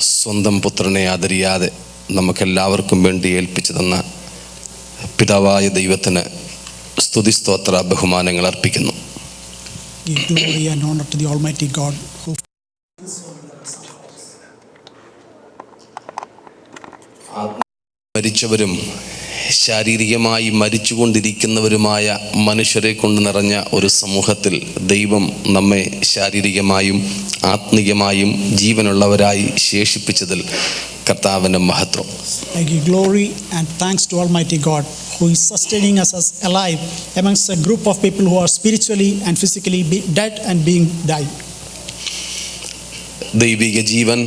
സ്വന്തം പുത്രനെ ആദരിയാതെ നമുക്കെല്ലാവർക്കും വേണ്ടി ഏൽപ്പിച്ചു തന്ന പിതാവായ ദൈവത്തിന് സ്തുതി സ്തോത്ര ബഹുമാനങ്ങൾ അർപ്പിക്കുന്നു. Give glory and honor to the Almighty God who മരിച്ചവരും ശാരീരികമായി മരിച്ചുകൊണ്ടിരിക്കുന്നവരുമായ മനുഷ്യരെ കൊണ്ട് നിറഞ്ഞ ഒരു സമൂഹത്തിൽ ദൈവം നമ്മെ ശാരീരികമായും ആത്മീയമായും ജീവനുള്ളവരായി ശേഷിപ്പിച്ചതിൽ കർത്താവിൻ്റെ മഹത്വം. I give glory and thanks to Almighty God who is sustaining us as alive amongst a group of people who are spiritually and physically dead and being died. ദൈവിക ജീവൻ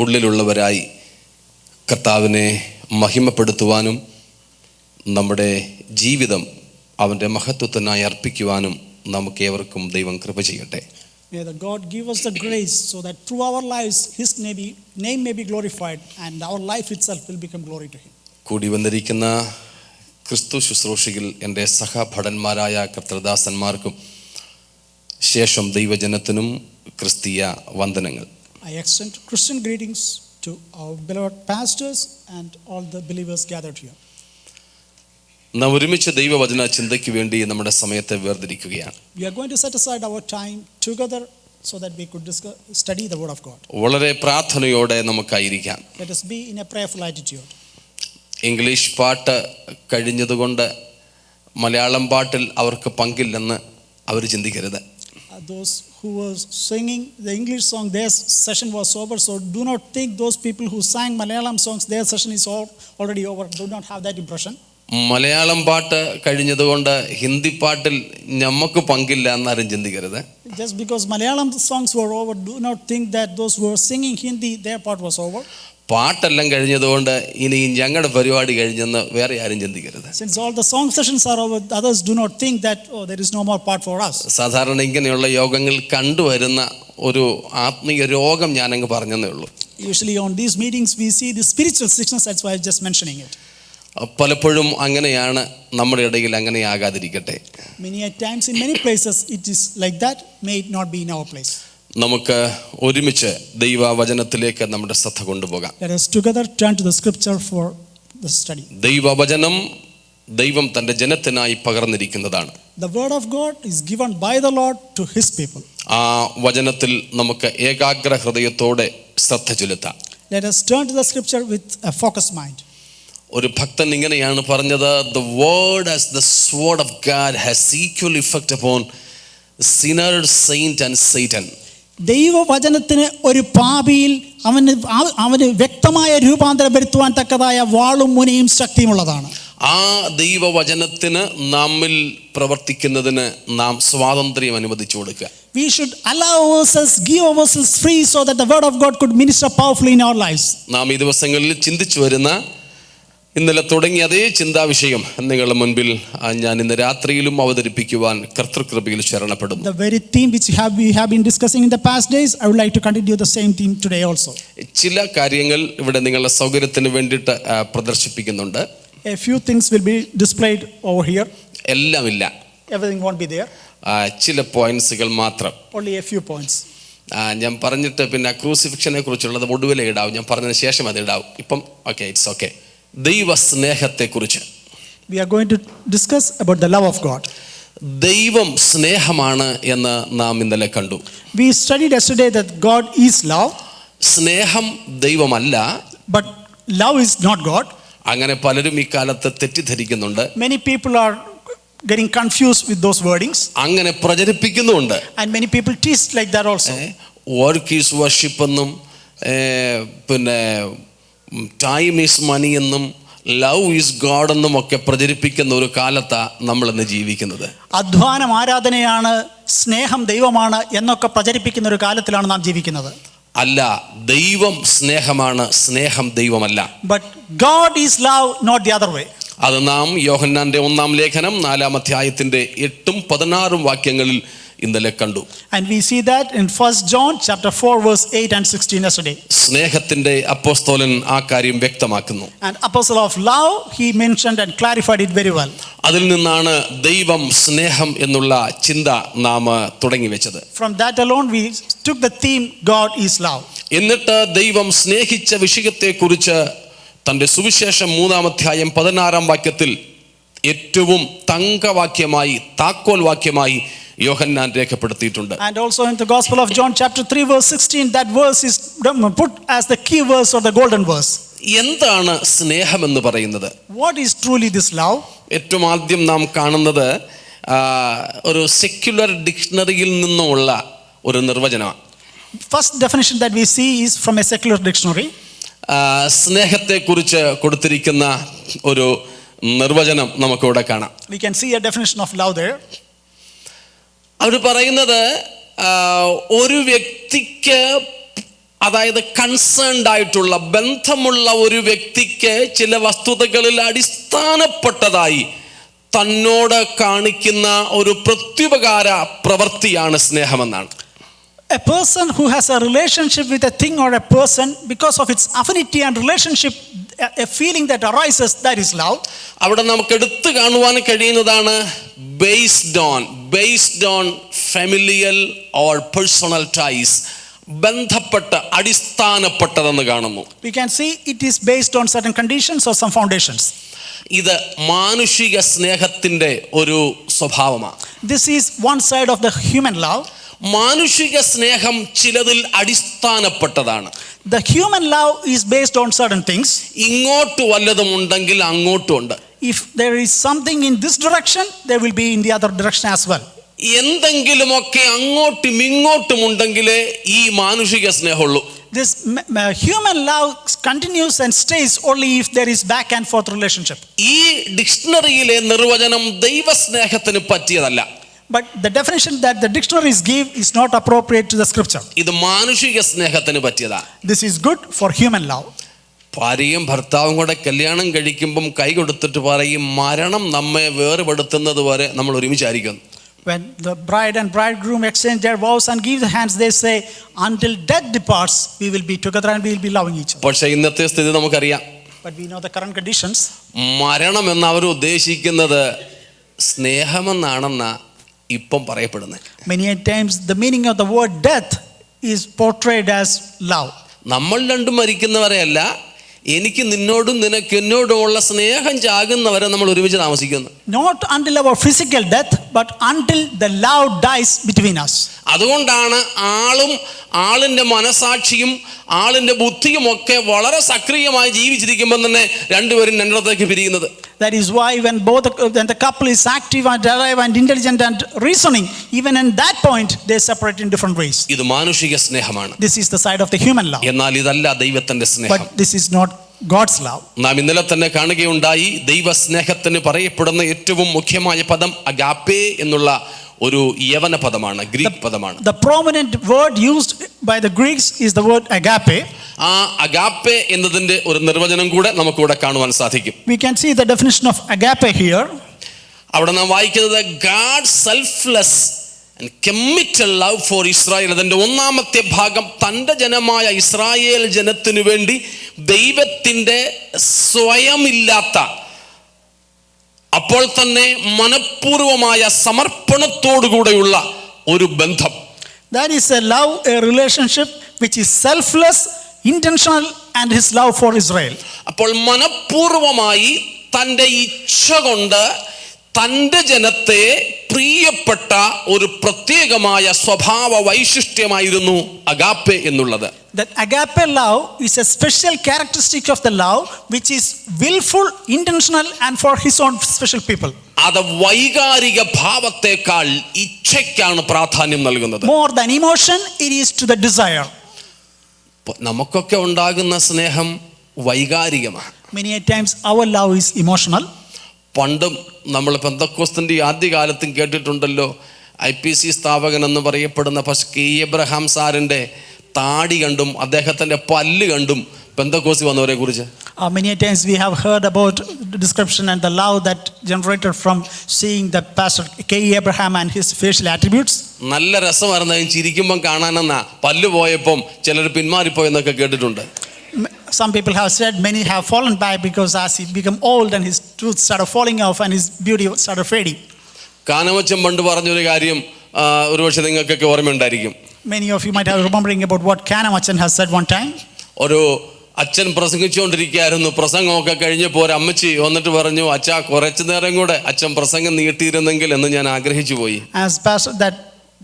ഉള്ളിലുള്ളവരായി കർത്താവിനെ മഹിമപ്പെടുത്തുവാനും നമ്മുടെ ജീവിതം അവൻ്റെ മഹത്വത്തിനായി അർപ്പിക്കുവാനും നമുക്കേവർക്കും ദൈവം കൃപ ചെയ്യട്ടെ. May the God give us the grace so that through our lives His name may be glorified and our life itself will become glory to Him. കൂടി വന്നിരിക്കുന്ന ക്രിസ്തു ശുശ്രൂഷയിൽ എൻ്റെ സഹഭടന്മാരായ കർത്തൃദാസന്മാർക്കും ശേഷം ദൈവജനത്തിനും ക്രിസ്തീയ വന്ദനങ്ങൾ. I extend Christian greetings to our beloved pastors and all the believers gathered here. നാം ഒരുമിച്ച് ദൈവവചന ചിന്തയ്ക്ക് വേണ്ടി നമ്മുടെ സമയത്തെ വേർതിരിക്കുകയാണ്. We are going to set aside our time together so that we could study the word of God. വളരെ പ്രാർത്ഥനയോടെ നമുക്കായിരിക്കാം. Let us be in a prayerful attitude. English പാട്ട് കഴിഞ്ഞതുകൊണ്ട് മലയാളം പാട്ടിൽ അവർക്ക് പങ്കില്ലെന്ന് അവർ ചിന്തിക്കരുത്. Those who were singing the English song, their session was over, so do not think those people who sang Malayalam songs, their session is already over. Do not have that impression. Malayalam പാട്ട് കഴിഞ്ഞതുകൊണ്ട് ഹിന്ദി പാട്ടിൽ നമുക്ക് പങ്കില്ല എന്നാരും ചിന്തിക്കരുത്. Just because Malayalam songs were over, do not think that those who were singing Hindi, their part was over. പാട്ടെല്ലാം കഴിഞ്ഞതുകൊണ്ട് ഇനി ഞങ്ങളുടെ പരിപാടി കഴിഞ്ഞെന്ന് വേറെ ആരും ചിന്തിക്കരുത്. Since all the song sessions are over, others do not think that there is no more part for us. സാധാരണ ഇങ്ങനെയുള്ള യോഗങ്ങൾ കണ്ടുവരുന്ന ഒരു ആത്മീയ രോഗം ഞാനങ്ങ് പറഞ്ഞതേ ഉള്ളൂ. Usually on these meetings we see the spiritual sickness, that's why I'm just mentioning it. പലപ്പോഴും അങ്ങനെയാണ്, നമ്മുടെ ഇടയിൽ അങ്ങനെ ആകാതിരിക്കട്ടെ. Many times in many places it is like that, may it not be in our place. നമുക്ക് ഒരുമിച്ച് ദൈവവചനത്തിലേക്ക് നമ്മുടെ ശ്രദ്ധ കൊണ്ടുപോകാം. Let us together turn to the scripture for the study. ദൈവവചനം ദൈവം തൻ്റെ ജനത്തിനായി പകർന്നിരിക്കുന്നതാണ്. The word of God is given by the Lord to His people. ആ വചനത്തിൽ നമുക്ക് ഏകാഗ്ര ഹൃദയത്തോടെ ശ്രദ്ധ ചെലുത്താം. Let us turn to the scripture with a focused mind. ഒരു ഭക്തൻ ഇങ്ങനെയാണ് പറഞ്ഞത്, the word as the sword of God has equal effect upon sinner, saint and Satan. ദൈവവചനത്തിന് ഒരു പാപിയിൽ അവന് വ്യക്തമായ രൂപാന്തരം വരുത്തുവാൻ തക്കതായ വാളും മുനയും ശക്തിയുമുള്ളതാണ്. ആ ദൈവവചനത്തിന് നമ്മിൽ പ്രവർത്തിക്കുന്നതിന് നാം സ്വാതന്ത്ര്യം അനുവദിച്ചു കൊടുക്കുക. We should allow ourselves, give ourselves free so that the word of God could minister powerfully in our lives. നാം ഈ ദിവസങ്ങളിൽ ചിന്തിച്ചു വരുന്ന, ഇന്നലെ തുടങ്ങിയ അതേ ചിന്താവിഷയം നിങ്ങളുടെ മുൻപിൽ ഞാൻ ഇന്ന് രാത്രിയിലും അവതരിപ്പിക്കുവാൻ കർത്തൃകൃപയിൽ ശരണപ്പെടുന്നു. The very theme which we have been discussing in the past days, I would like to continue the same theme today also. ചില കാര്യങ്ങൾ ഇവിടെ നിങ്ങളുടെ സൗകര്യത്തിന് വേണ്ടിയിട്ട് പ്രദർശിപ്പിക്കുന്നുണ്ട്. A few things will be displayed over here. എല്ലാം ഇല്ല, Everything won't be there. ചില പോയിന്റ്സുകൾ മാത്രം. Only a few points. ഞാൻ പറഞ്ഞിട്ട് പിന്നെ ക്രൂസിഫിക്ഷനെ കുറിച്ചുള്ളത് ഒടുവിലേ ഇടാവും, ഞാൻ പറഞ്ഞതിന് ശേഷം അത് ഇടാവും. ഇപ്പം ഓക്കെ, ഇറ്റ്സ് ഓക്കെ. ദൈവ സ്നേഹത്തെക്കുറിച്ച് We are going to discuss about the love of God. ദൈവം സ്നേഹമാണ് എന്ന് നാം ഇന്നലെ കണ്ടു. We studied yesterday that God is love. സ്നേഹം ദൈവമല്ല, but love is not God. അങ്ങനെ പലരും ഈ കാലത്ത് തെറ്റിദ്ധരിക്കുന്നുണ്ട്. Many people are getting confused with those wordings. അങ്ങനെ പ്രചരിപ്പിക്കുന്നുണ്ട്. And many people teach like that also. Work is worship എന്നും പിന്നെ ടൈം ഈസ് മണി എന്നും ലവ് ഈസ് ഗോഡ് എന്നും ഒക്കെ പ്രചരിപ്പിക്കുന്ന ഒരു കാലത്താണ് നമ്മളിന്ന് ജീവിക്കുന്നത്. അധ്വാനം ആരാധനയാണ്, സ്നേഹം ദൈവമാണ് എന്നൊക്കെ പ്രചരിപ്പിക്കുന്ന ഒരു കാലത്തിലാണ് നാം ജീവിക്കുന്നത്. അല്ല, ദൈവം സ്നേഹമാണ്, സ്നേഹം ദൈവമല്ല. But God is love, not the other way. അത് നാം യോഹന്നാന്റെ 1-ാം ലേഖനം 4-ാം അധ്യായത്തിന്റെ 8-16 വാക്യങ്ങളിൽ ഇന്നലെ കണ്ടു. And we see that in 1 John chapter 4 verse 8 and 16 yesterday. സ്നേഹത്തിന്റെ അപ്പോസ്തലൻ ആ കാര്യം വ്യക്തമാക്കുന്നു. And apostle of love, he mentioned and clarified it very well. അതിൽ നിന്നാണ് ദൈവം സ്നേഹം എന്നുള്ള ചിന്ത നാം തുടങ്ങി വെച്ചത്. From that alone we took the theme God is love. എന്നിട്ട് ദൈവം സ്നേഹിച്ച വിഷയത്തെക്കുറിച്ച് തൻ്റെ സുവിശേഷം 3:16 ഏറ്റവും തങ്കവാക്യമായി താക്കോൽ വാക്യമായി യോഹന്നാൻ രേഖപ്പെടുത്തിയിട്ടുണ്ട്. And also in the Gospel of John chapter 3 verse 16, that verse is put as the key verse or the golden verse. എന്താണ് സ്നേഹമെന്ന് പറയുന്നത്? What is truly this love? ഏറ്റവും ആദ്യം നാം കാണുന്നത് ഒരു സെക്യുലർ ഡിക്ഷണറിയിൽ നിന്നുമുള്ള ഒരു നിർവചനമാണ്. First definition that we see is from a secular dictionary. സ്നേഹത്തെക്കുറിച്ച് കൊടുത്തിരിക്കുന്ന ഒരു നിർവചനം നമുക്കിവിടെ കാണാം. We can see a definition of love there. അവർ പറയുന്നത് ഒരു വ്യക്തിക്ക്, അതായത് കൺസേൺഡ് ആയിട്ടുള്ള ബന്ധമുള്ള ഒരു വ്യക്തിക്ക് ചില വസ്തുതകളിൽ അടിസ്ഥാനപ്പെട്ടതായി തന്നോട് കാണിക്കുന്ന ഒരു പ്രത്യുപകാര പ്രവൃത്തിയാണ് സ്നേഹമെന്നാണ്. A person who has a relationship with a thing or a person, because of its affinity and relationship, a feeling that arises, that is love. അവിടെ നമുക്ക് എടുത്തു കാണുവാൻ കഴിയുന്നതാണ് based on familial or personal ties. ബന്ധപ്പെട്ട അടിസ്ഥാനപ്പെട്ടതെന്ന് കാണുന്നു. We can see it is based on certain conditions or some foundations. ഇത് മാനുഷിക സ്നേഹത്തിന്റെ ഒരു സ്വഭാവമാണ്. This is one side of the human love. മാനുഷിക സ്നേഹം ചിലതിൽ അടിസ്ഥാനപ്പെട്ടതാണ്. The human love is based on certain things. ഇങ്ങോട്ട് വല്ലതും ഉണ്ടെങ്കിൽ അങ്ങോട്ടും ഉണ്ട്. If there is something in this direction, there will be in the other direction as well. എന്തെങ്കിലുമൊക്കെ അങ്ങോട്ടും ഇങ്ങോട്ടും ഉണ്ടെങ്കിലേ ഈ മാനുഷിക സ്നേഹമുള്ളൂ. This human love continues and stays only if there is back and forth relationship. ഈ ഡിക്ഷണറിയിലെ നിർവചനം ദൈവസ്നേഹത്തിന് പറ്റിയതല്ല. But the definition that the dictionaries give is not appropriate to the scripture. ഇത് മാനുഷിക സ്നേഹത്തിന് പറ്റിയതാ. This is good for human love. ഭാര്യയും ഭർത്താവും കൂടെ കല്യാണം കഴിക്കുമ്പം കൈ കൊടുത്തിട്ട് പറയും, മരണം നമ്മെ വേർപെടുത്തുന്നത് വരെ നമ്മൾ ഒരുമിച്ചായിരിക്കുന്നു. When the bride and bridegroom exchange their vows and give the hands, they say, until death departs, we will be together and we will be loving each other. പക്ഷേ ഇന്നത്തെ സ്ഥിതി നമുക്കറിയാം. But we know the current conditions. മരണം എന്ന് അവർ ഉദ്ദേശിക്കുന്നത് സ്നേഹമെന്നാണെന്ന ഇപ്പം പറയപ്പെടുന്നത്. Many times the meaning of the word death is portrayed as love. നമ്മൾ രണ്ടും മരിക്കുന്നവരെയല്ല, എനിക്ക് നിന്നോടും നിനക്ക് എന്നോടുമുള്ള സ്നേഹം ചാകുന്നവരെ നമ്മൾ ഒരുമിച്ച് താമസിക്കുന്നു. Not until our physical death, but until the love dies between us. അതുകൊണ്ടാണ് ആളിന്റെ മനസാക്ഷിയും ആളിന്റെ ബുദ്ധിയും ഒക്കെ വളരെ സക്രിയമായി ജീവിച്ചിരിക്കുമ്പോൾ തന്നെ രണ്ടുപേരും രണ്ടിടത്തേക്ക് പിരിയുന്നത്. That is why when the couple is active and alive and intelligent and reasoning, even in that point they separate in different ways. ഇത് മാനുഷിക സ്നേഹമാണ്. This is the side of the human love. എന്നാൽ ഇതല്ല ദൈവത്തിന്റെ സ്നേഹം. But this is not God's love. നാം ഇന്നലെ തന്നെ കാണുകയുണ്ടായി, ദൈവസ്നേഹത്തിന് പറയപ്പെടുന്ന ഏറ്റവും മുഖ്യമായ പദം അഗാപ്പേ എന്നുള്ള ഒരു യവന പദമാണ്, ഗ്രീക്ക് പദമാണ്. The prominent word used by the Greeks is the word agape. ആ അഗാപ്പേ എന്നതിന്റെ ഒരു നിർവചനം കൂടെ നമുക്കിവിടെ കാണുവാൻ സാധിക്കും. We can see the definition of agape here. അവിടെ നാം വായിക്കുന്നത് God selfless and committed love for Israel. അതിന്റെ ഒന്നാമത്തെ ഭാഗം തൻ്റെ ജനമായ ഇസ്രായേൽ ജനത്തിനു വേണ്ടി ദൈവത്തിൻ്റെ സ്വയമില്ലാത്ത, അപ്പോൾ തന്നെ മനഃപൂർവമായ സമർപ്പണത്തോടുകൂടെയുള്ള ഒരു ബന്ധം. That is a love, a relationship which is selfless, intentional, and his love for Israel. അപ്പോൾ മനഃപൂർവമായി തൻ്റെ ഇച്ഛ കൊണ്ട് തൻ്റെ ജനത്തെ പ്രിയപ്പെട്ട ഒരു പ്രത്യേകമായ സ്വഭാവ വൈശിഷ്ട്യമായിരുന്നു അഗാപ്പെ എന്നുള്ളത്. That agape love is a special characteristic of the love which is willful, intentional, and for his own special people. അത് വൈകാരിക ഭാവത്തെക്കാൾ ഇച്ഛയ്ക്കാണ് പ്രാധാന്യം നൽകുന്നത്. More than emotion, it is to the desire. നമുക്കൊക്കെ ഉണ്ടാകുന്ന സ്നേഹം വൈകാരികമാണ്. Many times our love is emotional. പണ്ടും നമ്മൾ പെന്തക്കോസ്തിൻ്റെ ആദ്യകാലത്തും കേട്ടിട്ടുണ്ടല്ലോ, IPC സ്ഥാപകൻ എന്ന് പറയപ്പെടുന്ന കെ എബ്രഹാം സാറിൻ്റെ താടി കണ്ടും അദ്ദേഹത്തിൻ്റെ പല്ല് കണ്ടും പെന്തക്കോസ്തി വന്നവരെ കുറിച്ച്. Many times we have heard about the description and the love that generated from seeing the pastor K. Abraham and his facial attributes. നല്ല രസമായിരുന്നു ചിരിക്കുമ്പം കാണാനെന്നാ, പല്ല് പോയപ്പം ചിലർ പിന്മാറിപ്പോയെന്നൊക്കെ കേട്ടിട്ടുണ്ട്. Some people have said many have fallen back because as he became old and his tooth started falling off and his beauty started fading. Kanamachan പണ്ട് പറഞ്ഞൊരു കാര്യം ഒരുപക്ഷെ നിങ്ങൾക്കൊക്കെ ഓർമ്മയുണ്ടായിരിക്കും. Many of you might have remembering about what Kana Machan has said one time. ഒരു അച്ഛൻ പ്രസംഗിച്ചുകൊണ്ടിരിക്കുകയായിരുന്നു. പ്രസംഗമൊക്കെ കഴിഞ്ഞപ്പോൾ ഒരു അമ്മച്ചി വന്നിട്ട് പറഞ്ഞു, അച്ഛാ കുറച്ചു നേരം കൂടെ അച്ഛൻ പ്രസംഗം നീട്ടിയിരുന്നെങ്കിൽ എന്ന് ഞാൻ ആഗ്രഹിച്ചു പോയി. As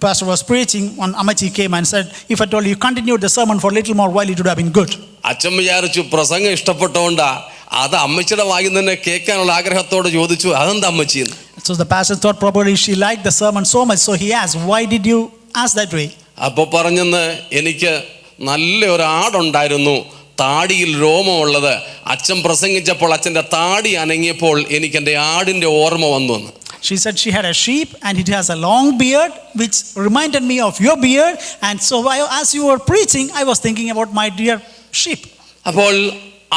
pastor was preaching, one Amachi came and said, if at all you continued the sermon for a little more while, it would have been good. അച്ഛൻ വിചാരിച്ചു പ്രസംഗം ഇഷ്ടപ്പെട്ടോണ്ടാ, അത് അമ്മച്ചിയുടെ വായിൽ തന്നെ കേൾക്കാനുള്ള ആഗ്രഹത്തോടെ ചോദിച്ചു, അതെന്താ അമ്മച്ചി? So the pastor thought probably she liked the sermon so much, so he asked, why did you ask that way? അപ്പോൾ പറഞ്ഞെന്ന്, എനിക്ക് നല്ല ഒരു ആടുണ്ടായിരുന്നു, താടിയിൽ രോമമുള്ളത്. അച്ഛൻ പ്രസംഗിച്ചപ്പോൾ അച്ഛൻ്റെ താടി അനങ്ങിയപ്പോൾ എനിക്ക് എൻ്റെ ആടിൻ്റെ ഓർമ്മ വന്നു. She said she had a sheep and it has a long beard which reminded me of your beard, and so as you were preaching I was thinking about my dear sheep. അപ്പോൾ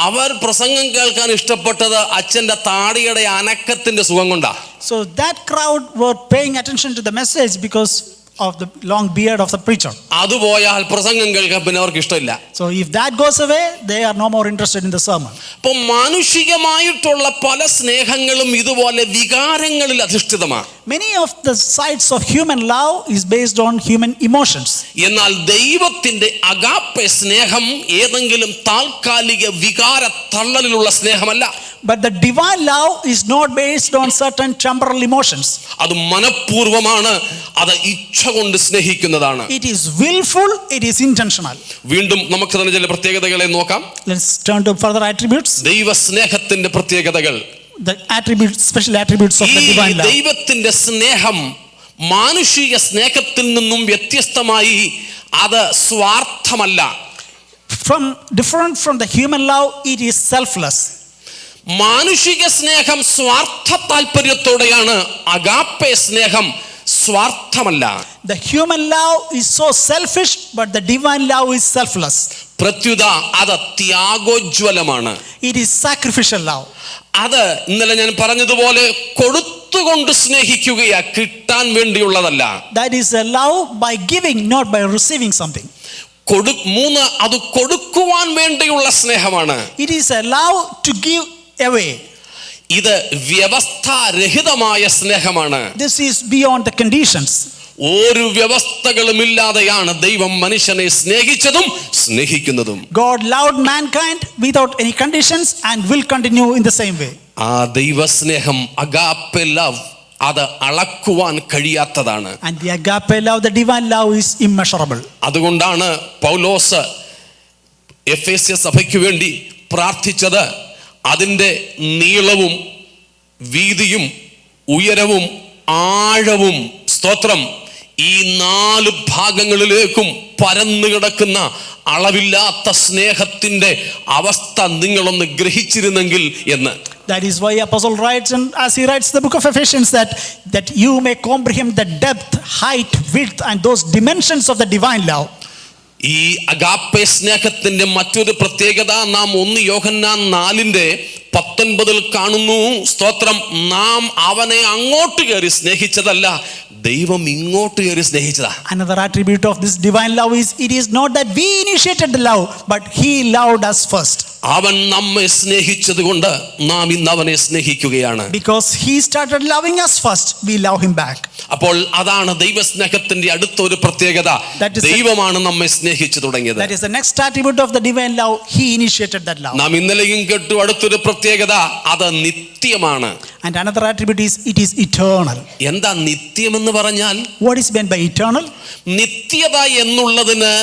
അവർ പ്രസംഗം കേൾക്കാൻ ഇഷ്ടപ്പെട്ടത് അച്ഛൻ്റെ താടിയുടെ അനക്കത്തിൻ്റെ സുഖം കൊണ്ടാ. So that crowd were paying attention to the message because of the long beard of the preacher. അത് പോയാൽ പ്രസംഗം കേൾക്കാൻ പിന്നെ അവർക്ക് ഇഷ്ടമില്ല. So if that goes away, they are no more interested in the sermon. അപ്പോൾ മാനുഷികമായിട്ടുള്ള പല സ്നേഹങ്ങളും ഇതുപോലെ വികാരങ്ങളിൽ അധിഷ്ഠിതമാണ്. Many of the sides of human love is based on human emotions. എന്നാൽ ദൈവത്തിന്റെ അഗാപ്പെ സ്നേഹം ഏതെങ്കിലും താൽക്കാലിക വികാര തള്ളലിലുള്ള സ്നേഹമല്ല. But the divine love is not based on certain temporal emotions. അത് മനഃപൂർവമാണ്, അത് ഇച്ഛ കൊണ്ട് സ്നേഹിക്കുന്നതാണ്. It is willful, it is intentional. വീണ്ടും നമുക്ക് തന്നെ ചില പ്രത്യേകതകളെ നോക്കാം. Let's turn to further attributes. ദൈവ സ്നേഹത്തിന്റെ പ്രത്യേകതകൾ. The attributes, special attributes of the divine love. ദൈവത്തിന്റെ സ്നേഹം മാനുഷിക സ്നേഹത്തിൽ നിന്നും വ്യത്യസ്തമായി അത് സ്വാർത്ഥമല്ല. Different from the human love, it is selfless. മാനുഷിക സ്നേഹം സ്വാർത്ഥ താല്പര്യത്തോടെയാണ്, അഗാപ്പെ സ്നേഹം സ്വാർത്ഥമല്ല. The human love is so selfish, but the divine love is selfless. പ്രത്യുത അത് ത്യാഗോജ്വലമാണ്. It is sacrificial love. അത് ഇന്നലെ ഞാൻ പറഞ്ഞതുപോലെ കൊടുത്തുകൊണ്ട് സ്നേഹിക്കുകയാ, കിട്ടാൻ വേണ്ടിയുള്ളതല്ല. That is a love by giving, not by receiving something. അത് കൊടുക്കുവാൻ വേണ്ടിയുള്ള സ്നേഹമാണ്. It is a love to give away. ഇത് വ്യവസ്ഥാരഹിതമായ സ്നേഹമാണ്. This is beyond the conditions. ഒരു വ്യവസ്ഥകളുമില്ലാതെയാണ് ദൈവം മനുഷ്യനെ സ്നേഹിച്ചതും സ്നേഹിക്കുന്നതും. God loved mankind without any conditions and will continue in the same way. ആ ദൈവ സ്നേഹം അഗാപ്പെ ലവ് അത് അളക്കുവാൻ കഴിയാത്തതാണ്. And the agape love, the divine love, is immeasurable. അതുകൊണ്ടാണ് പൗലോസ് എഫേസ്യ സഭയ്ക്ക് വേണ്ടി പ്രാർത്ഥിച്ചത്, അതിൻ്റെ നീളവും വീതിയും ഉയരവും ആഴവും, സ്തോത്രം, ഈ 4 ഭാഗങ്ങളിലേക്കും പരന്നു കിടക്കുന്ന അളവില്ലാത്ത സ്നേഹത്തിന്റെ അവസ്ഥ നിങ്ങളൊന്ന് ഗ്രഹിച്ചിരുന്നെങ്കിൽ എന്ന്. That is why Apostle writes, and as he writes the book of Ephesians, that you may comprehend the depth, height, width and those dimensions of the divine love. ഈ അഗാപ്പെ സ്നേഹത്തിന്റെ മറ്റൊരു പ്രത്യേകത നാം 1 യോഹന്നാൻ 4:19 കാണുന്നു. സ്തോത്രം, നാം അവനെ അങ്ങോട്ട് കയറി സ്നേഹിച്ചതല്ല, ദൈവം ഇങ്ങോട്ട് കയറി സ്നേഹിച്ചതാ. Another attribute of this divine love is, it is not that we initiated the love, but he loved us first. അവൻ നമ്മെ സ്നേഹിച്ചത് കൊണ്ട് നാം ഇന്ന് അവനെ സ്നേഹിക്കുകയാണ്. Because he started loving us first, we love him back. അപ്പോൾ അതാണ് ദൈവസ്നേഹത്തിന്റെ അടുത്തൊരു പ്രത്യേകത. ദൈവമാണ് നമ്മെ സ്നേഹിച്ചു തുടങ്ങിയത്. That is the next attribute of the divine love. He initiated that love. നാം ഇന്നലെയും കേട്ടു അടുത്തൊരു പ്രത്യേകത, അത് നിത്യമാണ്. And another attribute is, it is eternal. എന്താ നിത്യം എന്ന് പറഞ്ഞാൽ? What is meant by eternal? നിത്യത എന്നുള്ളതിന്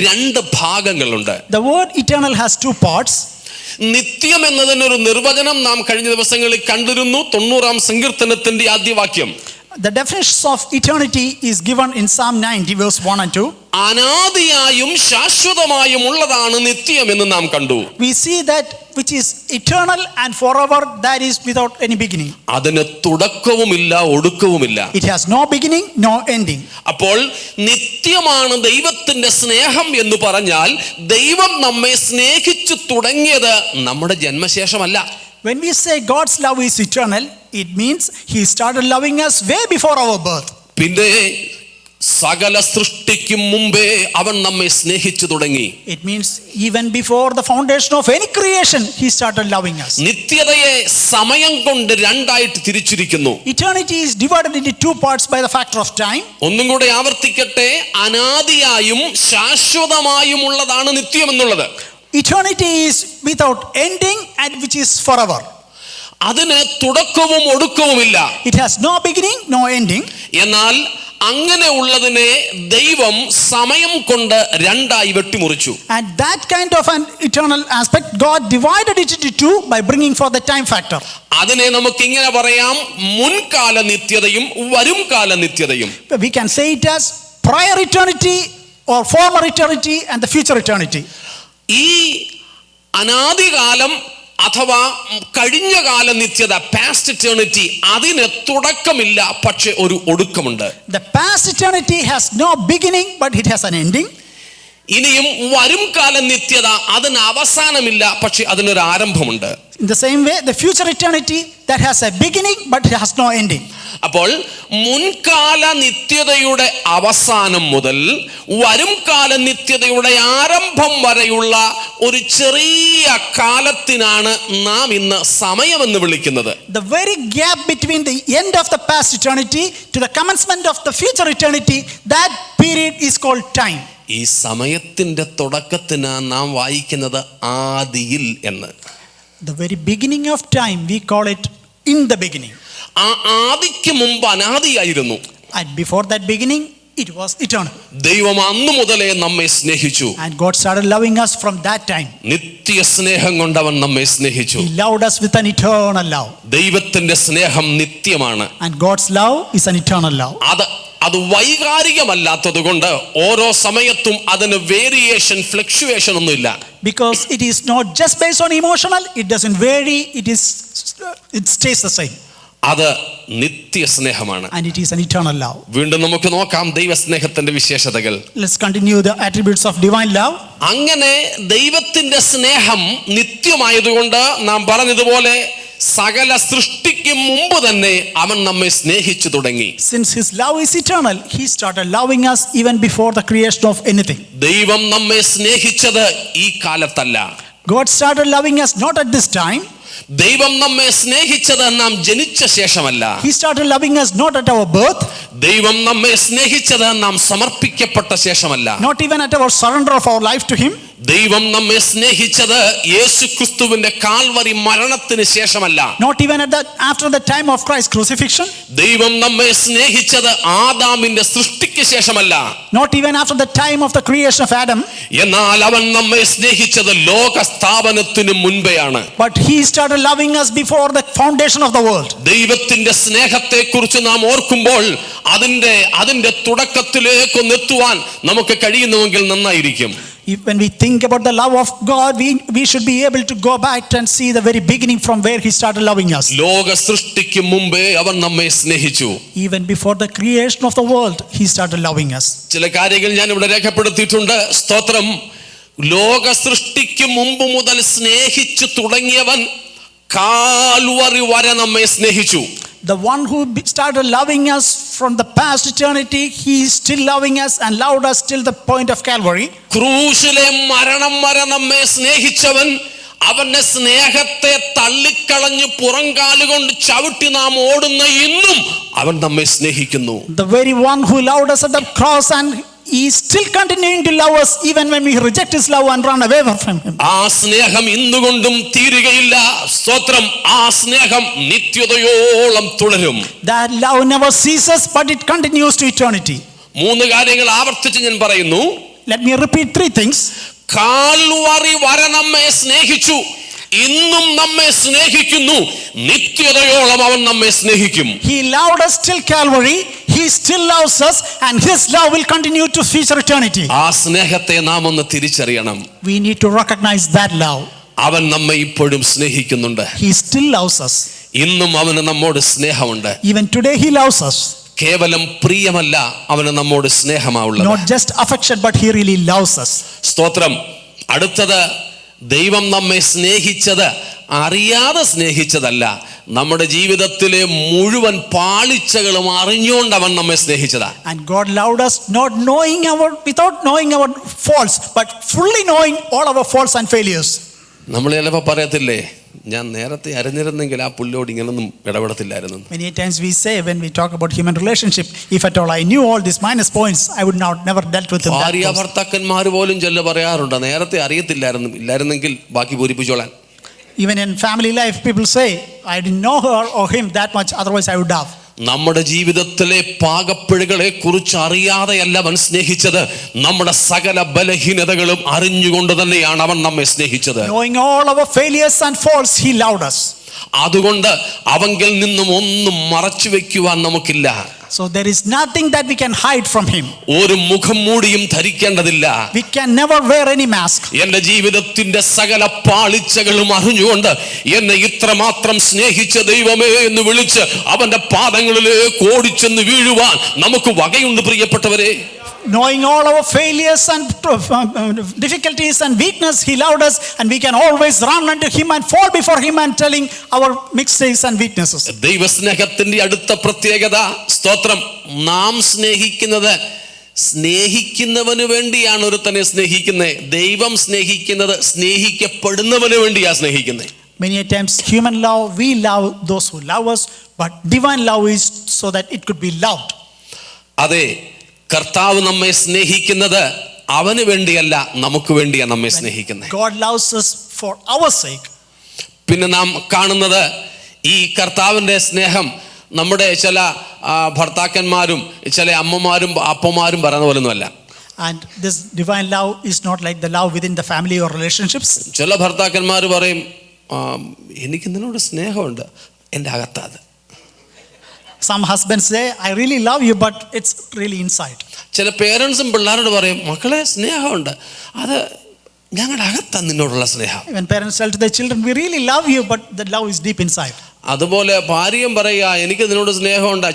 2 ഭാഗങ്ങളുണ്ട്. The word eternal has 2 parts. നിത്യം എന്നതിനൊരു നിർവചനം നാം കഴിഞ്ഞ ദിവസങ്ങളിൽ കണ്ടിരുന്നു. 90-ാം സങ്കീർത്തനത്തിന്റെ ആദ്യവാക്യം. The definition of eternity is given in Psalm 90 verse 1 and 2. അനാദിയായും ശാശ്വതമായും ഉള്ളതാണ് നിത്യം എന്ന് നാം കണ്ടു. We see that which is eternal and forever, that is without any beginning. അതിന് തുടക്കവുമില്ല ഒടുക്കവുമില്ല. It has no beginning, no ending. അപ്പോൾ നിത്യമാണ് ദൈവത്തിന്റെ സ്നേഹം എന്ന് പറഞ്ഞാൽ, ദൈവം നമ്മെ സ്നേഹിച്ചു തുടങ്ങിയത് നമ്മുടെ ജന്മശേഷമല്ല. When we say God's love is eternal, it means he started loving us way before our birth. പിന്നെ സകല സൃഷ്ടിക്കും മുമ്പേ അവൻ നമ്മെ സ്നേഹിച്ചു തുടങ്ങി. It means even before the foundation of any creation, he started loving us. നിത്യതയെ സമയം കൊണ്ട് രണ്ടായിട്ട് തിരിച്ചിരിക്കുന്നു. Eternity is divided into two parts by the factor of time. ഒന്നും കൂടെ ആവർത്തിക്കട്ടെ, അനാദിയായും ശാശ്വതമായും ഉള്ളതാണ് നിത്യം എന്നുള്ളത്. Eternity is without ending and which is forever. അതിന് തുടക്കവും ഒടുക്കവുമില്ല. It has no beginning, no ending. എന്നാൽ അങ്ങനെ ഉള്ളതിനെ ദൈവം സമയം കൊണ്ട് രണ്ടായി വെട്ടിമുറിച്ചു. And that kind of an eternal aspect, God divided it into two by bringing forth the time factor. അതിനെ നമുക്ക് ഇങ്ങനെ പറയാം, മുൻകാല നിത്യതയും വരും കാല നിത്യതയും. We can say it as prior eternity or former eternity and the future eternity. ഈ അനാദികാലം അഥവാ കഴിഞ്ഞ കാല നിത്യത, പാസ്റ്റ് ഇറ്റേണിറ്റി, അതിന് തുടക്കമില്ല, പക്ഷെ ഒരു ഒടുക്കമുണ്ട്. The past eternity has no beginning but it has an ending. ഇനിയും വരും കാല നിത്യത, അതിന് അവസാനമില്ല, പക്ഷെ അതിനൊരു ആരംഭമുണ്ട്. In the same way, the future eternity that has a beginning but it has no ending. അപ്പോൾ മുൻകാല നിത്യതയുടെ അവസാനം മുതൽ വരും കാല നിത്യതയുടെ ആരംഭം വരെയുള്ള ഒരു ചെറിയ കാലത്തിനാണ് നാം ഇന്ന് സമയമെന്ന് വിളിക്കുന്നത്. The very gap between the end of the past eternity to the commencement of the future eternity, that period is called time. ഈ സമയത്തിന്റെ തുടക്കത്തിന് നാം വായിക്കുന്നത് ആദിയിൽ എന്ന്. The very beginning of time, we call it in the beginning. ആ ആദിക്ക് മുമ്പ് അനാദിയായിരുന്നു. And before that beginning, it was eternal. ദൈവം അന്നു മുതലേ നമ്മെ സ്നേഹിച്ചു. And God started loving us from that time. നിത്യ സ്നേഹം കൊണ്ട് അവൻ നമ്മെ സ്നേഹിച്ചു. He loved us with an eternal love. ദൈവത്തിന്റെ സ്നേഹം നിത്യമാണ്. And God's love is an eternal love. അത് വൈകാരികമല്ലാത്തത് കൊണ്ട് ഓരോ സമയത്തും അതിന് വേരിയേഷൻ, ഫ്ലക്ച്വേഷൻ ഒന്നുമില്ല. Because it is not just based on emotional, it doesn't vary, it stays the same. അത് നിത്യ സ്നേഹമാണ്. And it is an eternal love. വീണ്ടും നമുക്ക് നോക്കാം ദൈവസ്നേഹത്തിന്റെ വിശേഷതകൾ. Let's continue the attributes of divine love. അങ്ങനെ ദൈവത്തിന്റെ സ്നേഹം നിത്യമായതുകൊണ്ട് നാം പറഞ്ഞതുപോലെ സകല സൃഷ്ടിക്കും മുമ്പ് തന്നെ അവൻ നമ്മെ സ്നേഹിച്ചു തുടങ്ങി. Since his love is eternal, he started loving us even before the creation of anything. ദൈവം നമ്മെ സ്നേഹിച്ചത് ഈ കാലത്തല്ല. God started loving us not at this time. ദൈവം നമ്മെ സ്നേഹിച്ചത് നാം ജനിച്ച ശേഷമല്ല. He started loving us not at our birth. ദൈവം നമ്മെ സ്നേഹിച്ചത് നാം സമർപ്പിക്കപ്പെട്ട ശേഷമല്ല. Not even at our surrender of our life to him. ദൈവം നമ്മെ സ്നേഹിച്ചത് യേശുക്രിസ്തുവിന്റെ കാൽവരി മരണത്തിന് ശേഷമല്ല. Not even after the time of Christ's crucifixion. ദൈവം നമ്മെ സ്നേഹിച്ചത് ആദാമിന്റെ സൃഷ്ടിക്ക് ശേഷമല്ല. Not even after the time of the creation of Adam. എന്നാൽ അവൻ നമ്മെ സ്നേഹിച്ചത് ലോക സ്ഥാപനത്തിന് മുൻപെയാണ്. But he started loving us before the foundation of the world. ദൈവത്തിന്റെ സ്നേഹത്തെ കുറിച്ച് നാം ഓർക്കുമ്പോൾ അതിന്റെ തുടക്കത്തിലേക്കൊന്ന് എത്തുവാൻ നമുക്ക് കഴിയുന്നുവെങ്കിൽ നന്നായിരിക്കും. When we think about the love of God, we should be able to go back and see the very beginning from where he started loving us. ലോക സൃഷ്ടിക്ക് മുമ്പേ അവൻ നമ്മെ സ്നേഹിച്ചു. Even before the creation of the world, he started loving us. ചില കാര്യങ്ങൾ ഞാൻ ഇവിടെ രേഖപ്പെടുത്തിയിട്ടുണ്ട്. സ്തോത്രം. ലോക സൃഷ്ടിക്ക് മുമ്പ് മുതൽ സ്നേഹിച്ചു തുടങ്ങിയവൻ കാൽവരി വരെ നമ്മെ സ്നേഹിച്ചു. The one who started loving us from the past eternity, he is still loving us and loved us till the point of Calvary. ക്രൂശിലെ മരണം വരെ നമ്മെ സ്നേഹിച്ചവൻ അവന്റെ സ്നേഹത്തെ തള്ളിക്കളഞ്ഞ് പുറംകാലുകൊണ്ട് ചവിട്ടി നാം ഓടുന്ന ഇന്നും അവൻ നമ്മെ സ്നേഹിക്കുന്നു. The very one who loved us at the cross, and he is still continuing to love us even when we reject his love and run away from him. ആ സ്നേഹം ഇന്നുകൊണ്ടും തീരുകയില്ല. സ്തോത്രം. ആ സ്നേഹം നിത്യതയോളം തുടരും. That love never ceases, but it continues to eternity. മൂന്ന് കാര്യങ്ങൾ ആവർത്തിച്ച് ഞാൻ പറയുന്നു. Let me repeat three things. Calvary വരെ നമ്മെ സ്നേഹിച്ചു, ഇന്നും നമ്മെ സ്നേഹിക്കുന്നു, നിത്യതയോളം അവൻ നമ്മെ സ്നേഹിക്കും. He loved us till Calvary, he still loves us, and his love will continue to future eternity. ആ സ്നേഹത്തെ നാം ഒന്ന് തിരിച്ചറിയണം. We need to recognize that love. അവൻ നമ്മെ ഇപ്പോഴും സ്നേഹിക്കുന്നുണ്ട്. He still loves us. ഇന്നും അവന് നമ്മോട് സ്നേഹമുണ്ട്. Even today he loves us. കേവലം പ്രിയമല്ല, അവന് നമ്മോട് സ്നേഹമാവുള്ളത്. Not just affection, but he really loves us. സ്തോത്രം. അടുത്തത് ദൈവം നമ്മെ സ്നേഹിച്ചത് അറിയാതെ സ്നേഹിച്ചതല്ല, നമ്മുടെ ജീവിതത്തിലെ മുഴുവൻ പാളിച്ചകളും അറിഞ്ഞുകൊണ്ട് അവൻ നമ്മെ സ്നേഹിച്ചതാ. And God loved us not knowing without knowing our faults, but fully knowing all our faults and failures. നമ്മൾ ചിലപ്പോൾ പറയത്തില്ലേ, ഞാൻ നേരത്തെ അറിഞ്ഞിരുന്നെങ്കിൽ ആ പുല്ലോട് ഇങ്ങനൊന്നും ഇടപെടത്തില്ലായിരുന്നു. Many times we say when we talk about human relationship, if at all I knew all these minus points, I would never dealt with him. ഭാര്യ ഭർത്താക്കന്മാർ പോലും ചില പറയാറുണ്ട്, നേരത്തെ ഇല്ലായിരുന്നെങ്കിൽ ബാക്കി പൂരിപ്പിച്ചോളാൻ. Even in family life, people say, I didn't know her or him that much, otherwise I would have. നമ്മുടെ ജീവിതത്തിലെ പാകപ്പിഴകളെ കുറിച്ച് അറിയാതെയല്ല അവൻ സ്നേഹിച്ചത്, നമ്മുടെ സകല ബലഹീനതകളും അറിഞ്ഞുകൊണ്ട് തന്നെയാണ് അവൻ നമ്മെ സ്നേഹിച്ചത്. Knowing all our failures and faults, he loved us. അതുകൊണ്ട് അവങ്കിൽ നിന്നും ഒന്നും മറച്ചു വെക്കുവാൻ നമുക്കില്ല. So there is nothing that we can hide from him. ഒരു മുഖം മൂടിയും ധരിക്കേണ്ടതില്ല. We can never wear any mask. എന്റെ ജീവിതത്തിന്റെ സകല പാളിച്ചകളും അറിഞ്ഞുകൊണ്ട് എന്നെ ഇത്രമാത്രം സ്നേഹിച്ച ദൈവമേ എന്ന് വിളിച്ച് അവന്റെ പാദങ്ങളിലേക്ക് ഓടിച്ചെന്ന് വീഴുവാൻ നമുക്ക് വകയുണ്ട് പ്രിയപ്പെട്ടവരെ. Knowing all our failures and difficulties and weakness, he loved us, and we can always run unto him and fall before him and telling our mistakes and weaknesses. ദൈവസ്നേഹത്തിന്റെ അടുത്ത പ്രത്യേകത, സ്തോത്രം, നാം സ്നേഹിക്കുന്നവന് വേണ്ടിയാണ് ഒരുത്തനെ സ്നേഹിക്കുന്നത്. ദൈവം സ്നേഹിക്കുന്നത് സ്നേഹിക്കപ്പെടുന്നവന് വേണ്ടിയാ സ്നേഹിക്കുന്നത്. Many times human love, we love those who love us, but divine love is so that it could be loved. അതെ, കർത്താവ് നമ്മെ സ്നേഹിക്കുന്നത് അവന് വേണ്ടിയല്ല, നമുക്ക് വേണ്ടിയാണ് നമ്മെ സ്നേഹിക്കുന്നത്. God loves us for our sake. പിന്നെ നാം കാണുന്നത് ഈ കർത്താവിൻ്റെ സ്നേഹം നമ്മുടെ ചില ഭർത്താക്കന്മാരും ചില അമ്മമാരും അപ്പന്മാരും പറയുന്ന പോലൊന്നുമല്ല. And this divine love is not like the love within the family or relationships. ചില ഭർത്താക്കന്മാർ പറയും, എനിക്ക് നിന്നോട് സ്നേഹമുണ്ട്, എൻ്റെ അകത്താത്. Some husbands say, I really love you, but it's really inside. ചില പേരൻസും പിള്ളേരോട് പറയും, മക്കളെ സ്നേഹമുണ്ട്, അത് ഞങ്ങളുടെ അകത്താണ് നിന്നോടുള്ള സ്നേഹം. When parents tell to their children, we really love you, but the love is deep inside. അതുപോലെ ഭാര്യയും പറയുക, എനിക്ക് നിന്നോട് സ്നേഹമുണ്ട്,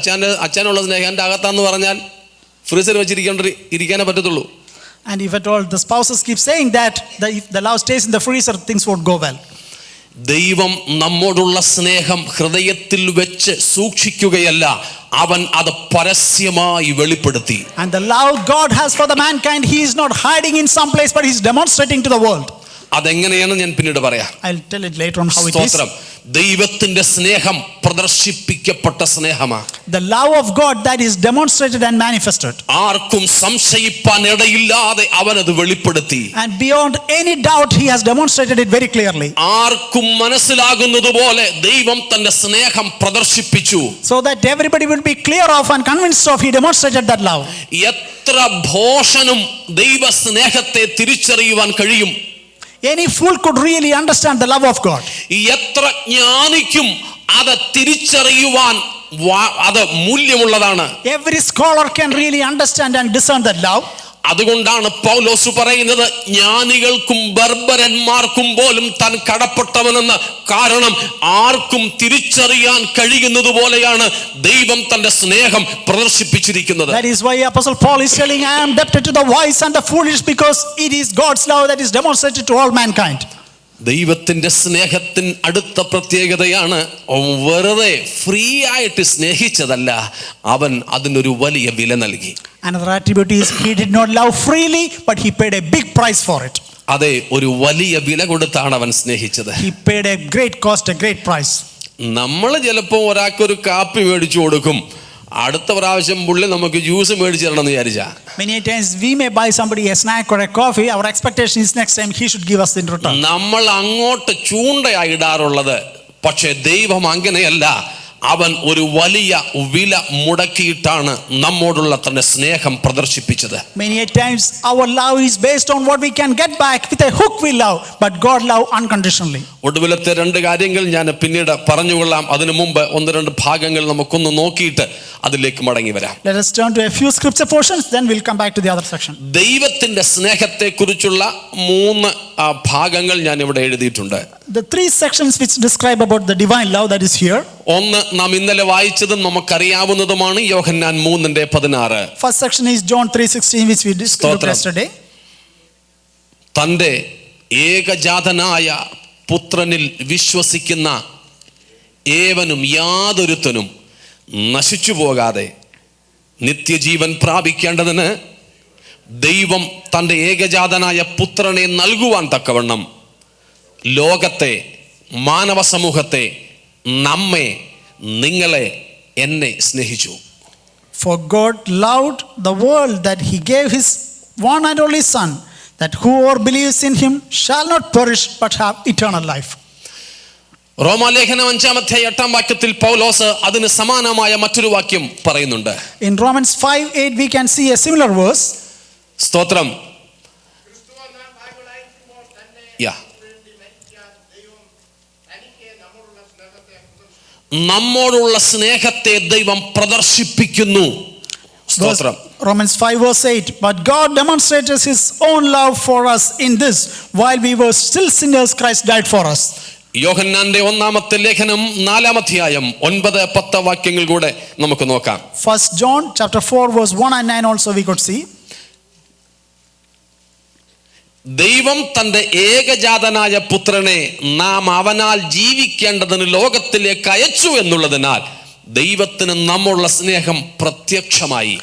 അച്ഛനുള്ള സ്നേഹം എൻ്റെ അകത്താന്ന് പറഞ്ഞാൽ ഫ്രീസർ വെച്ചിരിക്കാനേ പറ്റത്തുള്ളൂ. And if at all the spouses keep saying that, if the love stays in the freezer, things won't go well. ദൈവം നമ്മോടുള്ള സ്നേഹം ഹൃദയത്തിൽ വെച്ച് സൂക്ഷിക്കുകയല്ല, അവൻ അത് പരസ്യമായി വെളിപ്പെടുത്തി. And the love God has for the mankind, he is not hiding in some place, but he is demonstrating to the world. അതെങ്ങനെയാണ് ഞാൻ പിന്നീട് പറയാം. I'll tell it later on how it is. ദൈവത്തിന്റെ സ്നേഹം പ്രദർശിപ്പിക്കപ്പെട്ട സ്നേഹമാണ്. The love of God that is demonstrated and manifested. ആർക്കും സംശയിപ്പാൻ ഇടയില്ലാതെ അവൻ അത് വെളിപ്പെടുത്തി. And beyond any doubt, he has demonstrated it very clearly. ആർക്കും മനസ്സിലാകുന്നതുപോലെ ദൈവം തന്റെ സ്നേഹം പ്രദർശിപ്പിച്ചു. So that everybody will be clear of and convinced of, he demonstrated that love. എത്ര ഭോഷനും ദൈവ സ്നേഹത്തെ തിരിച്ചറിയുവാൻ കഴിയും? Any fool could really understand the love of God. എത്ര ജ്ഞാനിക്കും അത് തിരിച്ചറിയുവാൻ അത് മൂല്യമുള്ളതാണ്. Every scholar can really understand and discern that love. അതുകൊണ്ടാണ് പൗലോസ് പറയുന്നത്, ജ്ഞാനികൾക്കും ബർബരന്മാർക്കും പോലും താൻ കടപ്പെട്ടവനെന്ന്. കാരണം ആർക്കും തിരിച്ചറിയാൻ കഴിയുന്നത് പോലെയാണ് ദൈവം തന്റെ സ്നേഹം പ്രദർശിപ്പിച്ചിരിക്കുന്നത്. That is why Apostle Paul is telling, I am debted to the wise and the foolish, because it is God's love that is demonstrated to all mankind. ദൈവത്തിന്റെ സ്നേഹത്തിന് അടുത്ത പ്രത്യേകതയാണ്, വെറുതെ ഫ്രീ ആയിട്ട് സ്നേഹിച്ചതല്ല, അവൻ അതിനൊരു വലിയ വില നൽകി. Another attribute is, he did not love freely, but he paid a big price for it. അതെ, ഒരു വലിയ വില കൊടുത്താണ് അവൻ സ്നേഹിച്ചത്. He paid a great cost, a great price. നമ്മൾ ചിലപ്പോൾ ഒരാൾക്കൊരു കാപ്പി മേടിച്ചു കൊടുക്കും, അടുത്ത പ്രാവശ്യം പുള്ളി നമുക്ക് ജ്യൂസ് മേടിച്ചു തരണം എന്ന് വിചാരിച്ചാ. Many times we may buy somebody a snack or a coffee. Our expectation is next time he should give us in return. നമ്മൾ അങ്ങോട്ട് ചൂണ്ടയായി ഇടാറുള്ളത്. പക്ഷേ ദൈവം അങ്ങനെയല്ല. അവൻ ഒരു വലിയ വില മുടക്കിയിട്ടാണ് നമ്മോടുള്ള തന്റെ സ്നേഹം പ്രദർശിപ്പിച്ചത്. Many times our love is based on what we can get back. With a hook we love, but God love unconditionally. ഒടുവിലത്തെ രണ്ട് കാര്യങ്ങൾ ഞാൻ പിന്നീട് പറഞ്ഞുകൊള്ളാം. അതിനു മുമ്പ് ഒന്ന് രണ്ട് ഭാഗങ്ങൾ നമുക്കൊന്ന് നോക്കിയിട്ട് അതിലേക്ക് മടങ്ങി വരാം. Let us turn to a few scripture portions, then we'll come back to the other section. ദൈവത്തിന്റെ സ്നേഹത്തെ കുറിച്ചുള്ള മൂന്ന് ഭാഗങ്ങൾ ഞാൻ ഇവിടെ എഴുതിയിട്ടുണ്ട്. The three sections which describe about the divine love that is here. ഒന്ന് നാം ഇന്നലെ വായിച്ചതും നമുക്കറിയാവുന്നതുമാണ്, യോഹന്നാൻ 3:16. First section is John 3:16, which we discussed yesterday. തൻ്റെ ഏകജാതനായ പുത്രനിൽ വിശ്വസിക്കുന്ന ഏവനും യാതൊരുത്തനും നശിച്ചു പോകാതെ നിത്യജീവൻ പ്രാപിക്കേണ്ടതിന് ദൈവം തൻ്റെ ഏകജാതനായ പുത്രനെ നൽകുവാൻ തക്കവണ്ണം ലോകത്തെ, മാനവ സമൂഹത്തെ, നമ്മെ, നിങ്ങളെ, എന്നെ സ്നേഹിച്ചു. For God loved the world that he gave his one and only Son, that whoever believes in him shall not perish but have eternal life. റോമാലേഖനം 5:8 പൗലോസ് അതിന് സമാനമായ മറ്റൊരു വാക്യം പറയുന്നുണ്ട്. In Romans 5:8 we can see a similar verse. സ്തോത്രം. നമ്മോടുള്ള സ്നേഹത്തെ ദൈവം പ്രദർശിപ്പിക്കുന്നു. സ്തോത്രം. Romans 5:8, but God demonstrated his own love for us in this, while we were still sinners Christ died for us. യോഹന്നാന്റെ 1-ാമത്തെ ലേഖനം 4-ാം അധ്യായം 9-10 വാക്യങ്ങൾ കൂടെ നമുക്ക് നോക്കാം. 1 John chapter 4 verse 1 and 9 also we could see. ദൈവം തൻ്റെ ഏകജാതനായ പുത്രനെ നാം അവനാൽ ജീവിക്കേണ്ടതിന് ലോകത്തിലേക്ക് അയച്ചു എന്നുള്ളതിനാൽ ദൈവത്തിന് നമ്മുള്ള സ്നേഹം പ്രത്യക്ഷമായി.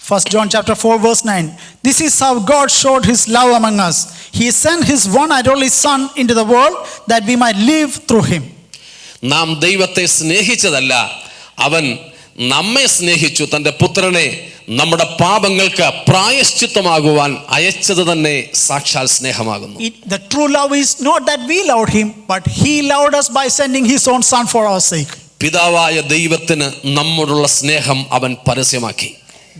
1 John chapter 4 verse 9. This is how God showed his love among us. He sent his one and only Son into the world that we might live through him. നാം ദൈവത്തെ സ്നേഹിച്ചതല്ല, അവൻ നമ്മെ സ്നേഹിച്ചു, തൻ്റെ പുത്രനെ നമ്മുടെ പാപങ്ങൾക്ക് പ്രായശ്ചിത്തമാകുവാൻ അയച്ചത് തന്നെ സാക്ഷാൽ സ്നേഹമാകുന്നു. The true love is not that we loved him, but he loved us by sending his own Son for our sake. പിതാവായ ദൈവത്തിന് നമ്മോടുള്ള സ്നേഹം അവൻ പരസ്യമാക്കി.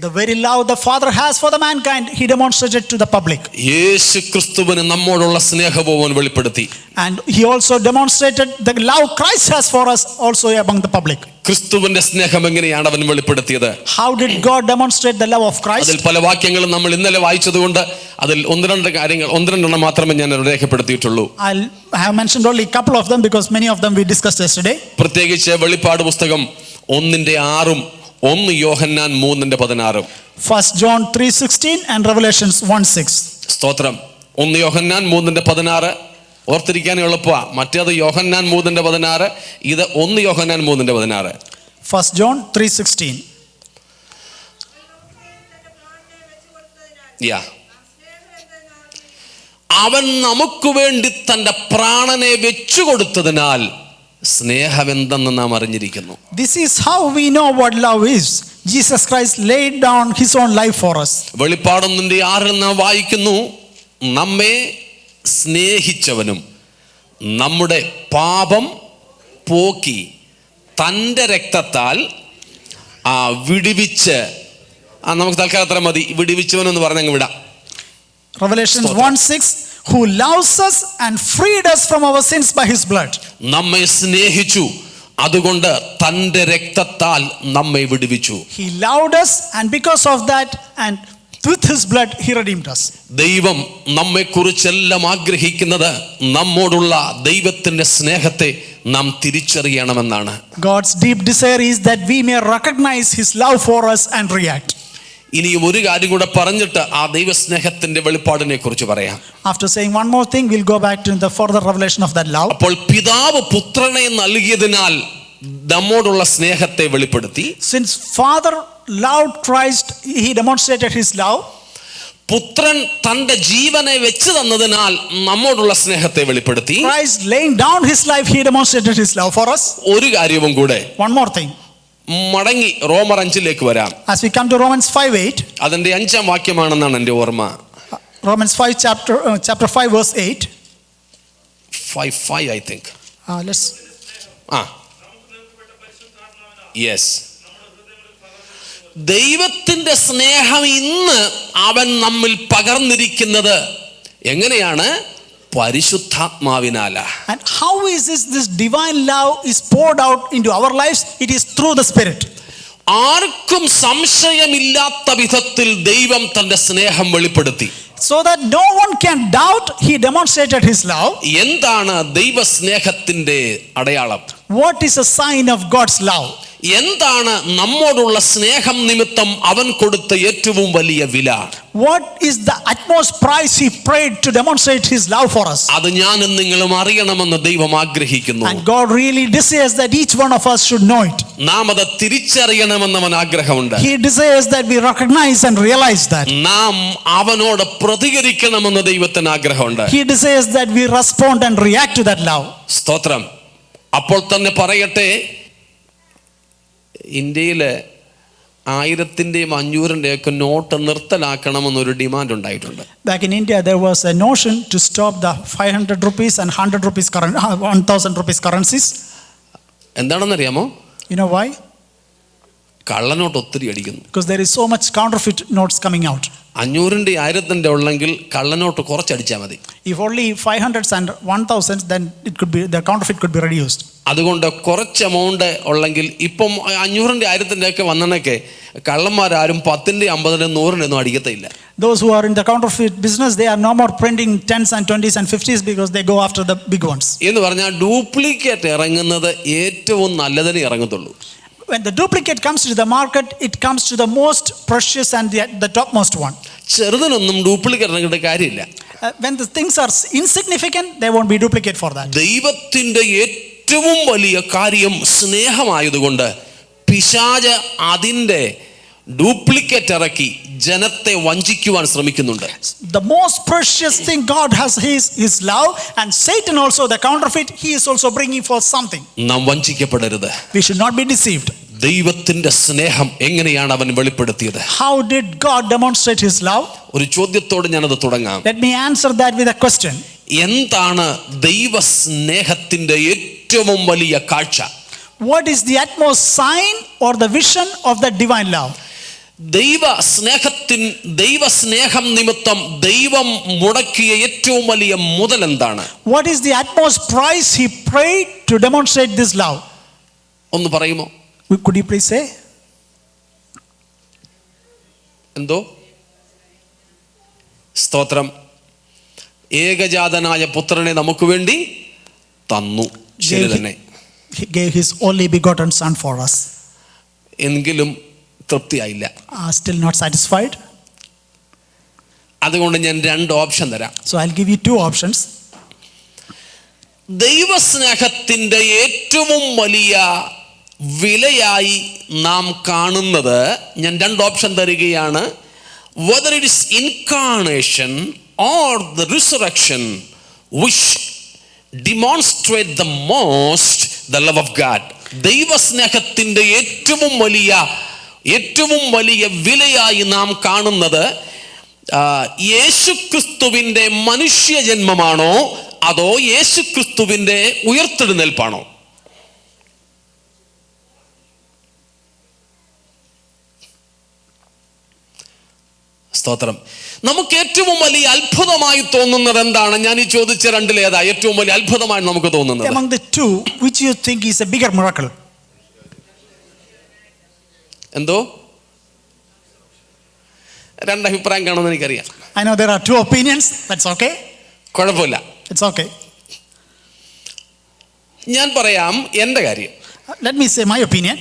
The very love the Father has for the mankind, he demonstrated to the public. യേശു ക്രിസ്തുവിന് നമ്മോടുള്ള സ്നേഹവും അവൻ വെളിപ്പെടുത്തി. And he also demonstrated the love Christ has for us also among the public. ക്രിസ്തുവിന്റെ സ്നേഹം എങ്ങനെയാണ് അവൻ വെളിപ്പെടുത്തിയത്? How did God demonstrate the love of Christ? അതിൽ പല വാക്യങ്ങളും നമ്മൾ ഇന്നലെ വായിച്ചതുകൊണ്ട് അതിൽ ഒന്ന്-രണ്ടെണ്ണം മാത്രമേ ഞാൻ രേഖപ്പെടുത്തിയിട്ടുള്ളൂ. I have mentioned only a couple of them because many of them we discussed yesterday. പ്രത്യേകിച്ച് വെളിപ്പാട് പുസ്തകം 1:6, 1 യോഹന്നാൻ 3:16. 1 John 3:16 and Revelations 1:6. സ്തോത്രം. 1 യോഹന്നാൻ 3:16 ഓർത്തിരിക്കാൻ എളുപ്പമാണ്. മറ്റേത് യോഹന്നാൻ 3:16, ഇത് 1 യോഹന്നാൻ 3:16. 1 John 3:16. അവൻ നമുക്ക് വേണ്ടി തൻ്റെ പ്രാണനെ വെച്ചുകൊടുത്തതിനാൽ സ്നേഹമെന്തെന്ന് നാം അറിഞ്ഞിരിക്കുന്നു. This is how we know what love is. Jesus Christ laid down his own life for us. വെളിപ്പാട് 1:6 നാം വായിക്കുന്നു, നമ്മെ സ്നേഹിച്ചവനും നമ്മുടെ പാപം പോക്കി തൻ്റെ രക്തത്താൽ വിടുവിച്ച്, നമുക്ക് തൽക്കാലം അത്ര മതി, വിടുവിച്ചവനെന്ന് പറഞ്ഞങ്ങ് വിടാം. Revelations 1:6, who loves us and freed us from our sins by his blood. നമ്മെ സ്നേഹിച്ചു, അതുകൊണ്ട് തൻ്റെ രക്തത്താൽ നമ്മെ വിടുവിച്ചു. He loved us and because of that and with his blood he redeemed us. ദൈവം നമ്മെക്കുറിച്ചെല്ലാം ആഗ്രഹിക്കുന്നത് നമ്മോടുള്ള ദൈവത്തിൻ്റെ സ്നേഹത്തെ നാം തിരിച്ചറിയണമെന്നാണ്. God's deep desire is that we may recognize his love for us and react. ഇനിയും ഒരു കാര്യം കൂടെ പറഞ്ഞിട്ട് ആ ദൈവസ്നേഹത്തിന്റെ വെളിപ്പാടിനെ കുറിച്ച് പറയാം. After saying one more thing, we'll go back to the further revelation of that love. അപ്പോൾ പിതാവ് പുത്രനെ നൽകിയതിനാൽ നമ്മോടുള്ള സ്നേഹത്തെ വെളിപ്പെടുത്തി. Since Father loved Christ, he demonstrated his love. പുത്രൻ തന്റെ ജീവനെ വെച്ച് തന്നതിനാൽ നമ്മോടുള്ള സ്നേഹത്തെ വെളിപ്പെടുത്തി. Christ laying down his life, he demonstrated his love for us. ഒരു കാര്യവും കൂടെ, one more thing. മടങ്ങി റോമർ 5 വരാം. As we come to Romans 5:8, അതിന്റെ 5-ാം വാക്യമാണെന്നാണ് എൻ്റെ ഓർമ്മ. Romans 5 chapter 5 verse 8. 5 I think. Let's. Yes. ദൈവത്തിന്റെ സ്നേഹം ഇന്ന് അവൻ നമ്മിൽ പകർന്നിരിക്കുന്നത് എങ്ങനെയാണ്? പരിശുദ്ധാത്മാവിനാല. And how is this divine love is poured out into our lives? It is through the Spirit. ആർക്കും സംശയമില്ലാത്ത വിധത്തിൽ ദൈവം തന്റെ സ്നേഹം വെളിപ്പെടുത്തി. So that no one can doubt, he demonstrated his love. എന്താണ് ദൈവസ്നേഹത്തിന്റെ അടയാളം? What is a sign of God's love? എന്താണ് നമ്മോടുള്ള സ്നേഹം നിമിത്തം അവൻ കൊടുത്ത ഏറ്റവും വലിയ വില? What is the utmost price he paid to demonstrate his love for us? അത് ഞാനും നിങ്ങളും അറിയണമെന്ന് ദൈവം ആഗ്രഹിക്കുന്നു. And God really desires that each one of us should know it. നാം അത് തിരിച്ചറിയണമെന്ന് അവൻ ആഗ്രഹമുണ്ട്. He desires that we recognize and realize that. നാം അവനോട് പ്രതികരിക്കണമെന്ന് ദൈവത്തിന് ആഗ്രഹമുണ്ട്. He desires that we respond and react to that love. സ്തോത്രം. അപ്പോൾ തന്നെ പറയട്ടെ, ഇന്ത്യയില് 1000-ന്റെയും 500-ന്റെയൊക്കെ നോട്ട് നിർത്തലാക്കണമെന്നൊരു ഡിമാൻഡ് ഉണ്ടായിട്ടുണ്ട്. Back in India there was a notion to stop the 500 rupees and 100 rupees 1000 rupees currencies. എന്താണെന്നറിയാമോ? You know why? കള്ളനോട്ട് ഒത്തിരി അടിക്കുന്നു. Because there is so much counterfeit notes coming out. 500-ന്റെ 1000-ന്റെ ഉള്ളെങ്കിൽ കള്ളനോട്ട് കുറച്ചടിച്ചാൽ മതി. If only 500s and 1000s, then it could be, the counterfeit could be reduced. അതുകൊണ്ട് കുറച്ച് amount ഉള്ളെങ്കിൽ ഇപ്പം 500-ന്റെ 1000-ന്റെ ഒക്കെ വന്നണക്കെ കള്ളന്മാരാരും 10-ന്റെ 50-ന്റെ 100-ന്റെ ഒന്നും അടിക്കത്തില്ല. Those who are in the counterfeit business, they are no more printing 10s and 20s and 50s because they go after the big ones. എന്ന് പറഞ്ഞാൽ duplicate ഇറങ്ങുന്നത് ഏറ്റവും നല്ലതിനെ ഇറങ്ങത്തുള്ളൂ. When the duplicate comes to the market, it comes to the most precious and the topmost one. ചെറുതിനൊന്നും duplicate ഇറങ്ങേണ്ട കാര്യമില്ല. When the things are insignificant, there won't be duplicate for that. ദൈവത്തിന്റെ ഏറ്റവും വലിയ കാര്യം സ്നേഹമായതുകൊണ്ട് പിശാച് അതിന്റെ ഡ്യൂപ്ലിക്കേറ്റ് ഇറക്കി ജനത്തെ വഞ്ചിക്കുവാൻ ശ്രമിക്കുന്നുണ്ട്. The most precious thing God has is his love, and Satan also, the counterfeit, he is also bringing forth something. നാം വഞ്ചിക്കപ്പെടരുത്. We should not be deceived. ദൈവത്തിന്റെ സ്നേഹം എങ്ങനെയാണ് അവൻ വെളിപ്പെടുത്തിയത്? How did God demonstrate his love? ഒരു ചോദ്യത്തോട് ഞാനത് തുടങ്ങാം. Let me answer that with a question. എന്താണ് ദൈവസ്നേഹത്തിന്റെ ഏറ്റവും വലിയ കാഴ്ച? What is the utmost sign or the vision of the divine love? ദൈവസ്നേഹം നിമിത്തം ദൈവം മുടക്കിയ ഏറ്റവും വലിയ മുതൽ എന്താണ്? What is the utmost price he paid to demonstrate this love? ഒന്ന് പറയുമോ? Could you please say? എന്തോ? സ്തോത്രം. ഏകജാതനായ പുത്രനെ നമുക്ക് വേണ്ടി തന്നു. ശരി തന്നെ. He gave his only begotten son for us. എങ്കിലും തൃപ്തിയായില്ല. Still not satisfied. അതുകൊണ്ട് ഞാൻ 2 ഓപ്ഷൻ തരാം. So I'll give you 2 options. ദൈവസ്നേഹത്തിന്റെ ഏറ്റവും വലിയ വിലയായി നാം കാണുന്നത്, ഞാൻ 2 ഓപ്ഷൻ തരികയാണ്. Whether it is incarnation or the resurrection which demonstrate the most the love of God. ദൈവസ്നേഹത്തിന്റെ ഏറ്റവും വലിയ വിലയായി നാം കാണുന്നത് യേശുക്രിസ്തുവിന്റെ മനുഷ്യജന്മമാണോ അതോ യേശുക്രിസ്തുവിന്റെ ഉയർത്തെഴുന്നേൽപ്പാണോ? സ്തോത്രം. നമുക്ക് ഏറ്റവും വലിയ അത്ഭുതമായി തോന്നുന്നത് എന്താണ്? ഞാൻ ഈ ചോദിച്ച 2-ലേതാ ഏറ്റവും വലിയ അത്ഭുതമായി നമുക്ക് തോന്നുന്നത്? Among the 2, which you think is a bigger miracle? എന്തോ? 2 അഭിപ്രായം കാണുമെന്ന് എനിക്കറിയാം. I know there are 2 opinions. That's okay. കുഴപ്പമില്ല. It's okay. ഞാൻ പറയാം എൻ്റെ കാര്യം. Let me say my opinion.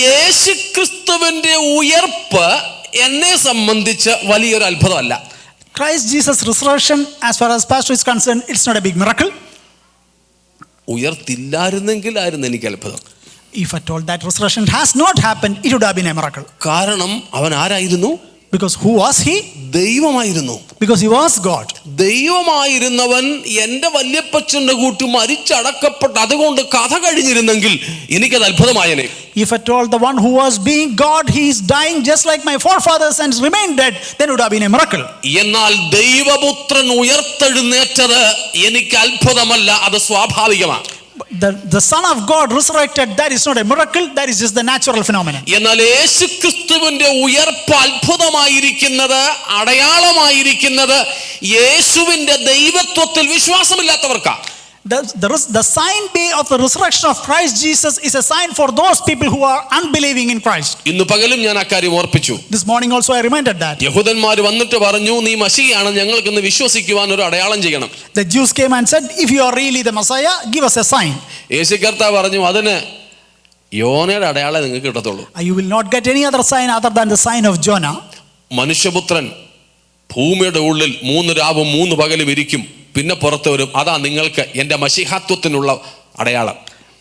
യേശുക്രിസ്തുവിന്റെ ഉയർപ്പ് എന്നെ സംബന്ധിച്ച് വലിയൊരു അത്ഭുതമല്ല. Christ Jesus resurrection, as far as pastor is concerned, it's not a big miracle. ഉയർത്തില്ലായിരുന്നെങ്കിലായിരുന്നു എനിക്ക് അത്ഭുതം. If at all that resurrection has not happened, it would have been a miracle. കാരണം അവൻ ആരായിരുന്നു? Because who was he? ദൈവമായിരുന്നു. Because he was God. ദൈവമായിരുന്നവൻ എൻ്റെ വല്യപ്പച്ചന്റെ കൂട്ടി മരിച്ചടക്കപ്പെട്ട് അതുകൊണ്ട് കഥ കഴിഞ്ഞിരുന്നെങ്കിൽ എനിക്കത് അത്ഭുതമായനെ. If at all the one who was being God, he is dying just like my forefathers and remained dead, then it would have been a miracle. എന്നാൽ ദൈവപുത്രൻ ഉയർത്തെഴുന്നേറ്റത് എനിക്ക് അത്ഭുതമല്ല, അത് സ്വാഭാവികമാണ്. The Son of God resurrected, that is not a miracle, that is just the natural phenomenon. എന്നാൽ യേശുക്രിസ്തുവിന്റെ ഉയർപ്പ് അത്ഭുതമായിരിക്കുന്നത്, അടയാളമായിരിക്കുന്നത് യേശുവിന്റെ ദൈവത്വത്തിൽ വിശ്വാസമില്ലാത്തവർക്കാ. The sign of the resurrection of Christ Jesus is a sign for those people who are unbelieving in Christ. ഇന്ന് പകലും ഞാൻ ആ കാര്യം ഓർപ്പിച്ചു. This morning also I reminded that. യഹൂദന്മാർ വന്നിട്ട് പറഞ്ഞു, നീ മശിഹയാണ്, ഞങ്ങൾക്കൊന്ന് വിശ്വസിക്കുവാൻ ഒരു അടയാളം ചെയ്യണം. The Jews came and said, if you are really the Messiah, give us a sign. യേശു കർത്താവ് പറഞ്ഞു, അതിന് യോനയുടെ അടയാളം നിങ്ങൾക്ക് കിട്ടത്തുള്ളൂ. You will not get any other sign other than the sign of Jonah. മനുഷ്യപുത്രൻ ഭൂമിയുടെ ഉള്ളിൽ 3 രാവും 3 പകലും ഇരിക്കും, പിന്നെ പുറത്ത് വരും. അതാ നിങ്ങൾക്ക് എൻ്റെ മശീഹാത്വത്തിനുള്ള അടയാളം.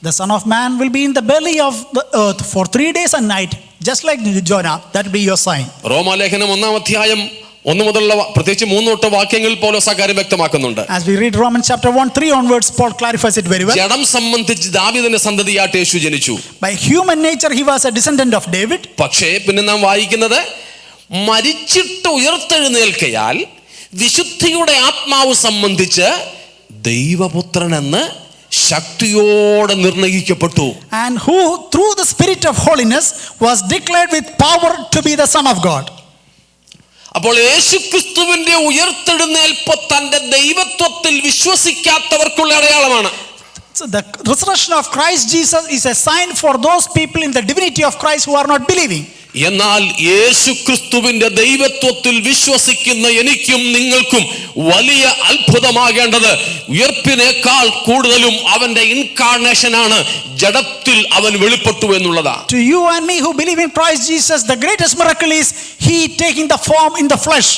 The Son of Man will be in the belly of the earth for 3 days and night, just like Jonah. That will be your sign. റോമാലേഖനം 1-ാം അധ്യായം 1 മുതലുള്ള പ്രത്യേകിച്ച് 3 തൊട്ട് വാക്യങ്ങളിൽ പൗലോസ് ആ കാര്യം വ്യക്തമാക്കുന്നുണ്ട്. As we read Romans chapter 1:3 onwards, Paul clarifies it very well. ജഡം സംബന്ധിച്ച് ദാവീദിന്റെ സന്തതിയായിട്ട് യേശു ജനിച്ചു. By human nature he was a descendant of David. പക്ഷേ പിന്നെ നാം വായിക്കുന്നത് മരിച്ചിട്ട് ഉയർത്തെഴുന്നേൽക്കയാൽ വിശുദ്ധിയുടെ ആത്മാവ് സംബന്ധിച്ച് ദൈവപുത്രൻ എന്ന് ശക്തിയോടെ നിർണയിക്കപ്പെട്ടു. And who through the spirit of holiness was declared with power to be the Son of God. അപ്പോൾ യേശുക്രിസ്തുവിന്റെ ഉയർത്തെഴുന്നേൽപ്പ് തന്റെ ദൈവത്വത്തിൽ വിശ്വസിക്കാത്തവർക്കുള്ള അടയാളമാണ്. So the resurrection of Christ Jesus is a sign for those people in the divinity of Christ who are not believing. എന്നാൽ യേശുക്രിസ്തുവിന്റെ ദൈവത്വത്തിൽ വിശ്വസിക്കുന്ന എനിക്കും നിങ്ങൾക്കും വലിയ അത്ഭുതമാകേണ്ടത് ഉയർപ്പിനേക്കാൾ കൂടുതലും അവന്റെ ഇൻകാർണേഷൻ ആണ്, ജഡത്തിൽ അവൻ വെളിപ്പെട്ടു എന്നുള്ളതാണ്. To you and me who believe in Christ Jesus, the greatest miracle is he taking the form in the flesh.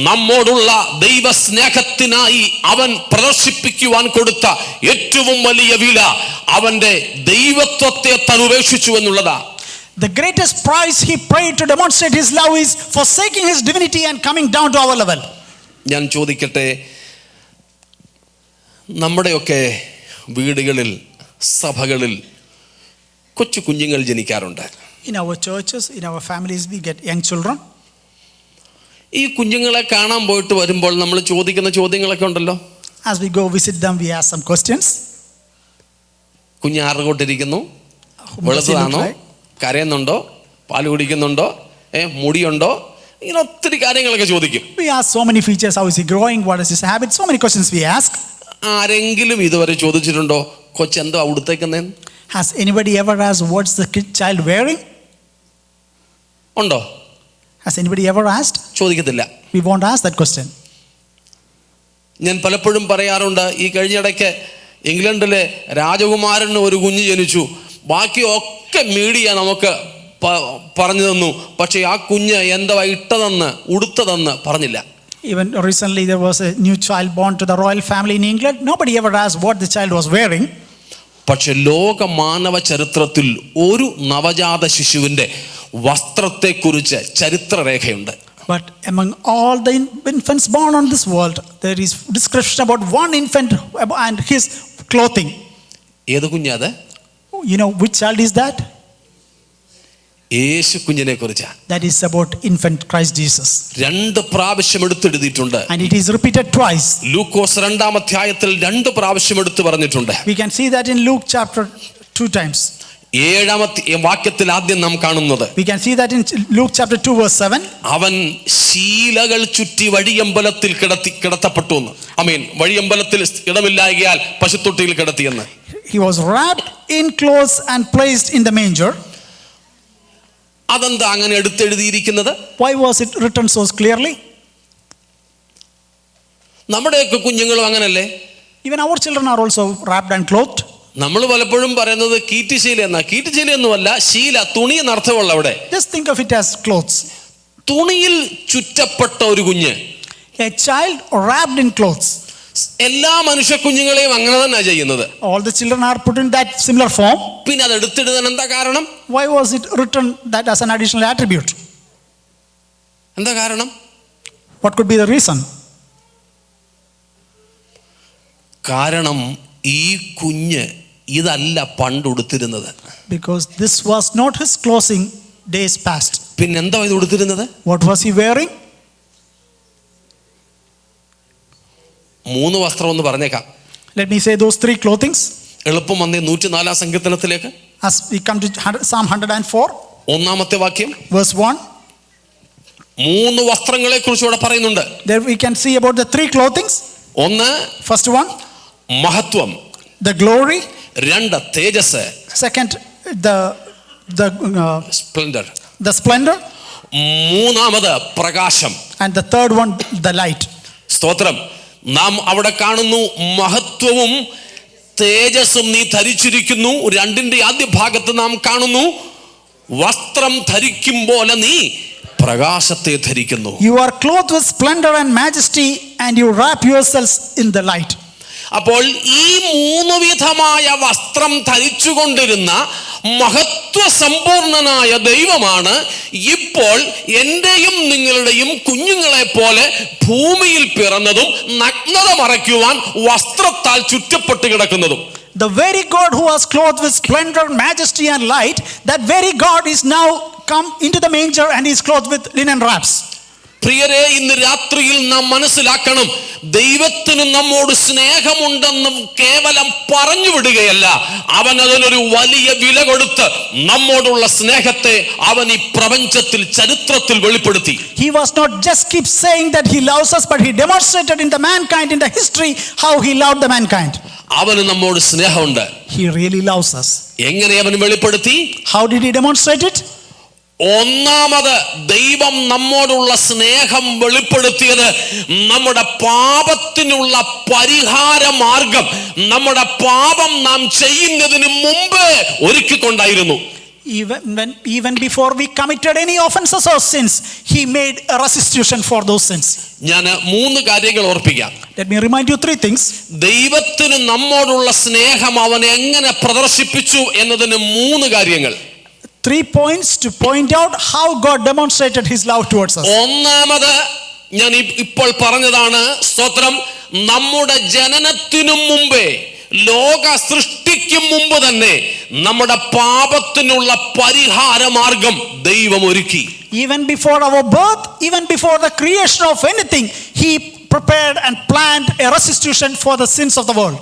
നമ്മോടുള്ള ദൈവസ്നേഹത്തിനായി അവൻ പ്രദർശിപ്പിക്കുവാൻ കൊടുത്ത ഏറ്റവും വലിയ വില അവന്റെ ദൈവത്വത്തെ താൻ ഉപേക്ഷിച്ചു എന്നുള്ളതാണ്. The greatest price he paid to demonstrate his love is forsaking his divinity and coming down to our level. ഞാൻ ചോദിക്കട്ടെ, നമ്മുടെയൊക്കെ വീടുകളിൽ സഭകളിൽ കൊച്ചു കുഞ്ഞുങ്ങൾ ജനിക്കാറുണ്ട്. In our churches, in our families, we get young children. ഈ കുഞ്ഞുങ്ങളെ കാണാൻ പോയിട്ട് വരുമ്പോൾ നമ്മൾ ചോദിക്കുന്ന ചോദ്യങ്ങളൊക്കെ ഉണ്ടല്ലോ. As we go visit them, we ask some questions. കുഞ്ഞ് ആറുകൊണ്ടിരിക്കുന്നു, വെളുത്തതാണോ, കരയുന്നുണ്ടോ, പാല് കുടിക്കുന്നുണ്ടോ, മുടിയുണ്ടോ, ഇങ്ങനെ ഒത്തിരി കാര്യങ്ങളൊക്കെ ചോദിക്കും. We ask so many features. How is he growing? What is his habit? So many questions we ask. ആരെങ്കിലും ഇതുവരെ ചോദിച്ചിട്ടുണ്ടോ കൊച്ചെന്തോ ഉടുത്തേക്കുന്നതെന്ന്? Has anybody ever asked what's the child wearing? ഉണ്ടോ? Has anybody ever asked? ചോദിക്കത്തില്ല. We won't ask that question. ഞാൻ പലപ്പോഴും പറയാറുണ്ട്, ഈ കഴിഞ്ഞിടയ്ക്ക് ഇംഗ്ലണ്ടിലെ രാജകുമാരന് ഒരു കുഞ്ഞ് ജനിച്ചു. ബാക്കിയൊക്കെ മീഡിയ നമുക്ക് പറഞ്ഞു തന്നു, പക്ഷേ ആ കുഞ്ഞ് എന്താ ഇട്ടതെന്ന് ഉടുത്തതെന്ന് പറഞ്ഞില്ല. Even recently there was a new child born to the royal family in England. Nobody ever asked what the child was wearing. പക്ഷെ ലോക മാനവ ചരിത്രത്തിൽ ഒരു നവജാത ശിശുവിൻ്റെ വസ്ത്രത്തെക്കുറിച്ച് ചരിത്രരേഖയുണ്ട്. But among all the infants born on this world, there is description about one infant and his clothing. ഏത് കുഞ്ഞാത്? You know which child is that? യേശു കുഞ്ഞിനെ കുറിച്ചാണ്. That is about infant Christ Jesus. 2 പ്രാവശ്യം എടുത്തെഴുതിയിട്ടുണ്ട്. And it is repeated twice. ലൂക്കോസ് 2-ാം അധ്യായത്തിൽ 2 പ്രാവശ്യം എടുത്തു പറഞ്ഞിട്ടുണ്ട്. We can see that in Luke chapter 2 times. 7-ാമത്തെ വാക്യത്തിൽ ആദ്യം നാം കാണുന്നത്, We can see that in Luke chapter 2 verse 7. അവൻ ശീലകൾ ചുറ്റി വഴിയമ്പലത്തിൽ കിടത്തപ്പെട്ടു എന്ന്. വഴിയമ്പലത്തിൽ ഇടമില്ലായകയാൽ പശുത്തൊട്ടിയിൽ കിടത്തിയെന്ന്. He was wrapped in clothes and placed in the manger. അതെന്താ അങ്ങനെ എടുത്തെഴുതിയിരിക്കുന്നത്? Why was it written so clearly? നമ്മുടെയൊക്കെ കുഞ്ഞുങ്ങളും അങ്ങനല്ലേ? Even our children are also wrapped and clothed. നമ്മൾ പലപ്പോഴും പറയുന്നത് കീറ്റുശീല എന്നാ. കീറ്റുശീലയൊന്നുമല്ല, ശീല തുണി എന്നർത്ഥമുള്ള. അവിടെ Just think of it as clothes. തുണിയിൽ ചുറ്റപ്പെട്ട ഒരു കുഞ്ഞ്, A child wrapped in clothes. എല്ലാ മനുഷ്യ കുഞ്ഞുങ്ങളെയും അങ്ങനെ തന്നെ ചെയ്യുന്നത്. All the children are put in that similar form. പിന്നെ അത് എടുത്തെഴുതാൻ എന്താ കാരണം? Why was it written that as an additional attribute? എന്താ കാരണം? What could be the reason? കാരണം ഈ കുഞ്ഞ് ഇതല്ല പണ്ട് ഉടുത്തിരുന്നത്. Because this was not his clothing days past. പിന്നെന്താ ഇത് ഉടുത്തിരുന്നത്? What was he wearing? 3 വസ്ത്രം എന്ന് പറഞ്ഞേക്കാം. Let me say those 3 clothings. എളുപ്പം വന്നേ 104-ാം സങ്കീർത്തനത്തിലേക്ക്. As we come to Psalm 104, 1-ാമത്തെ വാക്യം, verse 1. 3 വസ്ത്രങ്ങളെ കുറിച്ച് ഇവിടെ പറയുന്നുണ്ട്. There we can see about the 3 clothings. ഒന്ന്, First one, മഹത്വം. the glory. 2, തേജസ്. Second, the splendour. the splendor. 3-ാമത് പ്രകാശം. And the third one, the light. സ്തോത്രം. നാം അവിടെ കാണുന്നു മഹത്വവും തേജസ്സും നീ ധരിച്ചിരിക്കുന്നു. 2-ന്റെ ആദ്യ ഭാഗത്ത് നാം കാണുന്നു, വസ്ത്രം ധരിക്കും പോലെ നീ പ്രകാശത്തെ ധരിക്കുന്നു. You are clothed with splendor and majesty, and you wrap yourselves in the light. അപ്പോൾ ഈ 3 വിധമായ വസ്ത്രം ധരിച്ചുകൊണ്ടിരുന്ന മഹത്വ സമ്പൂർണനായ ദൈവമാണ് ഇപ്പോൾ എന്റെയും നിങ്ങളുടെയും കുഞ്ഞുങ്ങളെ പോലെ ഭൂമിയിൽ പിറന്നതും നഗ്നത മറയ്ക്കുവാൻ വസ്ത്രത്താൽ ചുറ്റപ്പെട്ട് കിടക്കുന്നതും. The very God who was clothed with splendor, majesty and light, that very God is now come into the manger and is clothed with linen wraps. പ്രിയരെ, ഇന്ന് രാത്രിയിൽ നാം മനസ്സിലാക്കണം, ദൈവത്തിന് നമ്മോട് സ്നേഹമുണ്ടെന്ന് കേവലം പറഞ്ഞു വിടുകയല്ല, അവൻ അതിനൊരു വലിയ വില കൊടുത്ത് നമ്മോടുള്ള സ്നേഹത്തെ അവൻ ഈ പ്രപഞ്ചത്തിൽ, ചരിത്രത്തിൽ വെളിപ്പെടുത്തി. He was not just keep saying that he loves us, but he demonstrated in the mankind, in the history, how he loved the mankind. അവന് നമ്മോട് സ്നേഹമുണ്ട്. He really loves us. എങ്ങനെ അവൻ വെളിപ്പെടുത്തി? How did he demonstrate it? ഒന്നാമത് ദൈവം നമ്മോടുള്ള സ്നേഹം വെളിപ്പെടുത്തിയത് നമ്മുടെ പാപത്തിനുള്ള പരിഹാര മാർഗം നമ്മുടെ പാപം നാം ചെയ്യുന്നതിന് മുമ്പ് ഒരുക്കിക്കൊണ്ടായിരുന്നു. Even before we committed any offenses or sins, he made a restitution for those sins. ഞാൻ 3 കാര്യങ്ങൾ ഓർപ്പിക്കാം. Let me remind you 3 things. ദൈവത്തിന് നമ്മോടുള്ള സ്നേഹം അവൻ എങ്ങനെ പ്രദർശിപ്പിച്ചു എന്നതിന് 3 കാര്യങ്ങൾ. 3 points to point out how God demonstrated his love towards us. ഒന്നാമത് ഞാൻ ഇപ്പോൾ പറഞ്ഞതാണ്, സ്തോത്രം, നമ്മുടെ ജനനത്തിനു മുമ്പേ, ലോക സൃഷ്ടിക്കും മുമ്പ് തന്നെ നമ്മുടെ പാപത്തിനുള്ള പരിഹാര മാർഗം ദൈവം ഒരുക്കി. Even before our birth, even before the creation of anything, he prepared and planned a restitution for the sins of the world.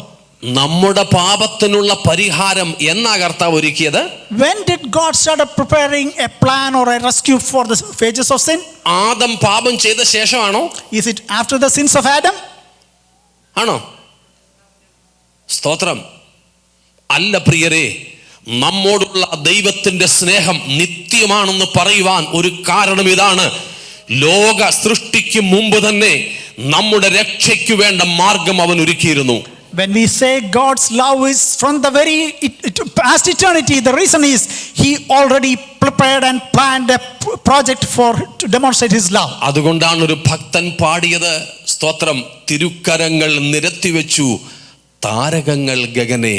നമ്മുടെ പാപത്തിനുള്ള പരിഹാരം എന്നാ കർത്താവ് ഒരുക്കിയത്? When did God start preparing a plan or a rescue for the wages of sin? Adam പാപം ചെയ്ത ശേഷമാണോ? Is it after the sins of Adam? ആണോ? സ്തോത്രം. അല്ല പ്രിയരെ, നമ്മോടുള്ള ദൈവത്തിന്റെ സ്നേഹം നിത്യമാണെന്ന് പറയുവാൻ ഒരു കാരണം ഇതാണ്. ലോക സൃഷ്ടിക്ക് മുമ്പ് തന്നെ നമ്മുടെ രക്ഷയ്ക്ക് വേണ്ട മാർഗം അവൻ ഒരുക്കിയിരുന്നു. When we say God's love is from the very past eternity, the reason is he already prepared and planned a project to demonstrate his love. അതുകൊണ്ടാണ് ഒരു ഭക്തൻ പാടിയത്, സ്തോത്രം, തിരുക്കരങ്ങൾ നിരത്തിവെച്ചു താരകങ്ങൾ ഗഗനെ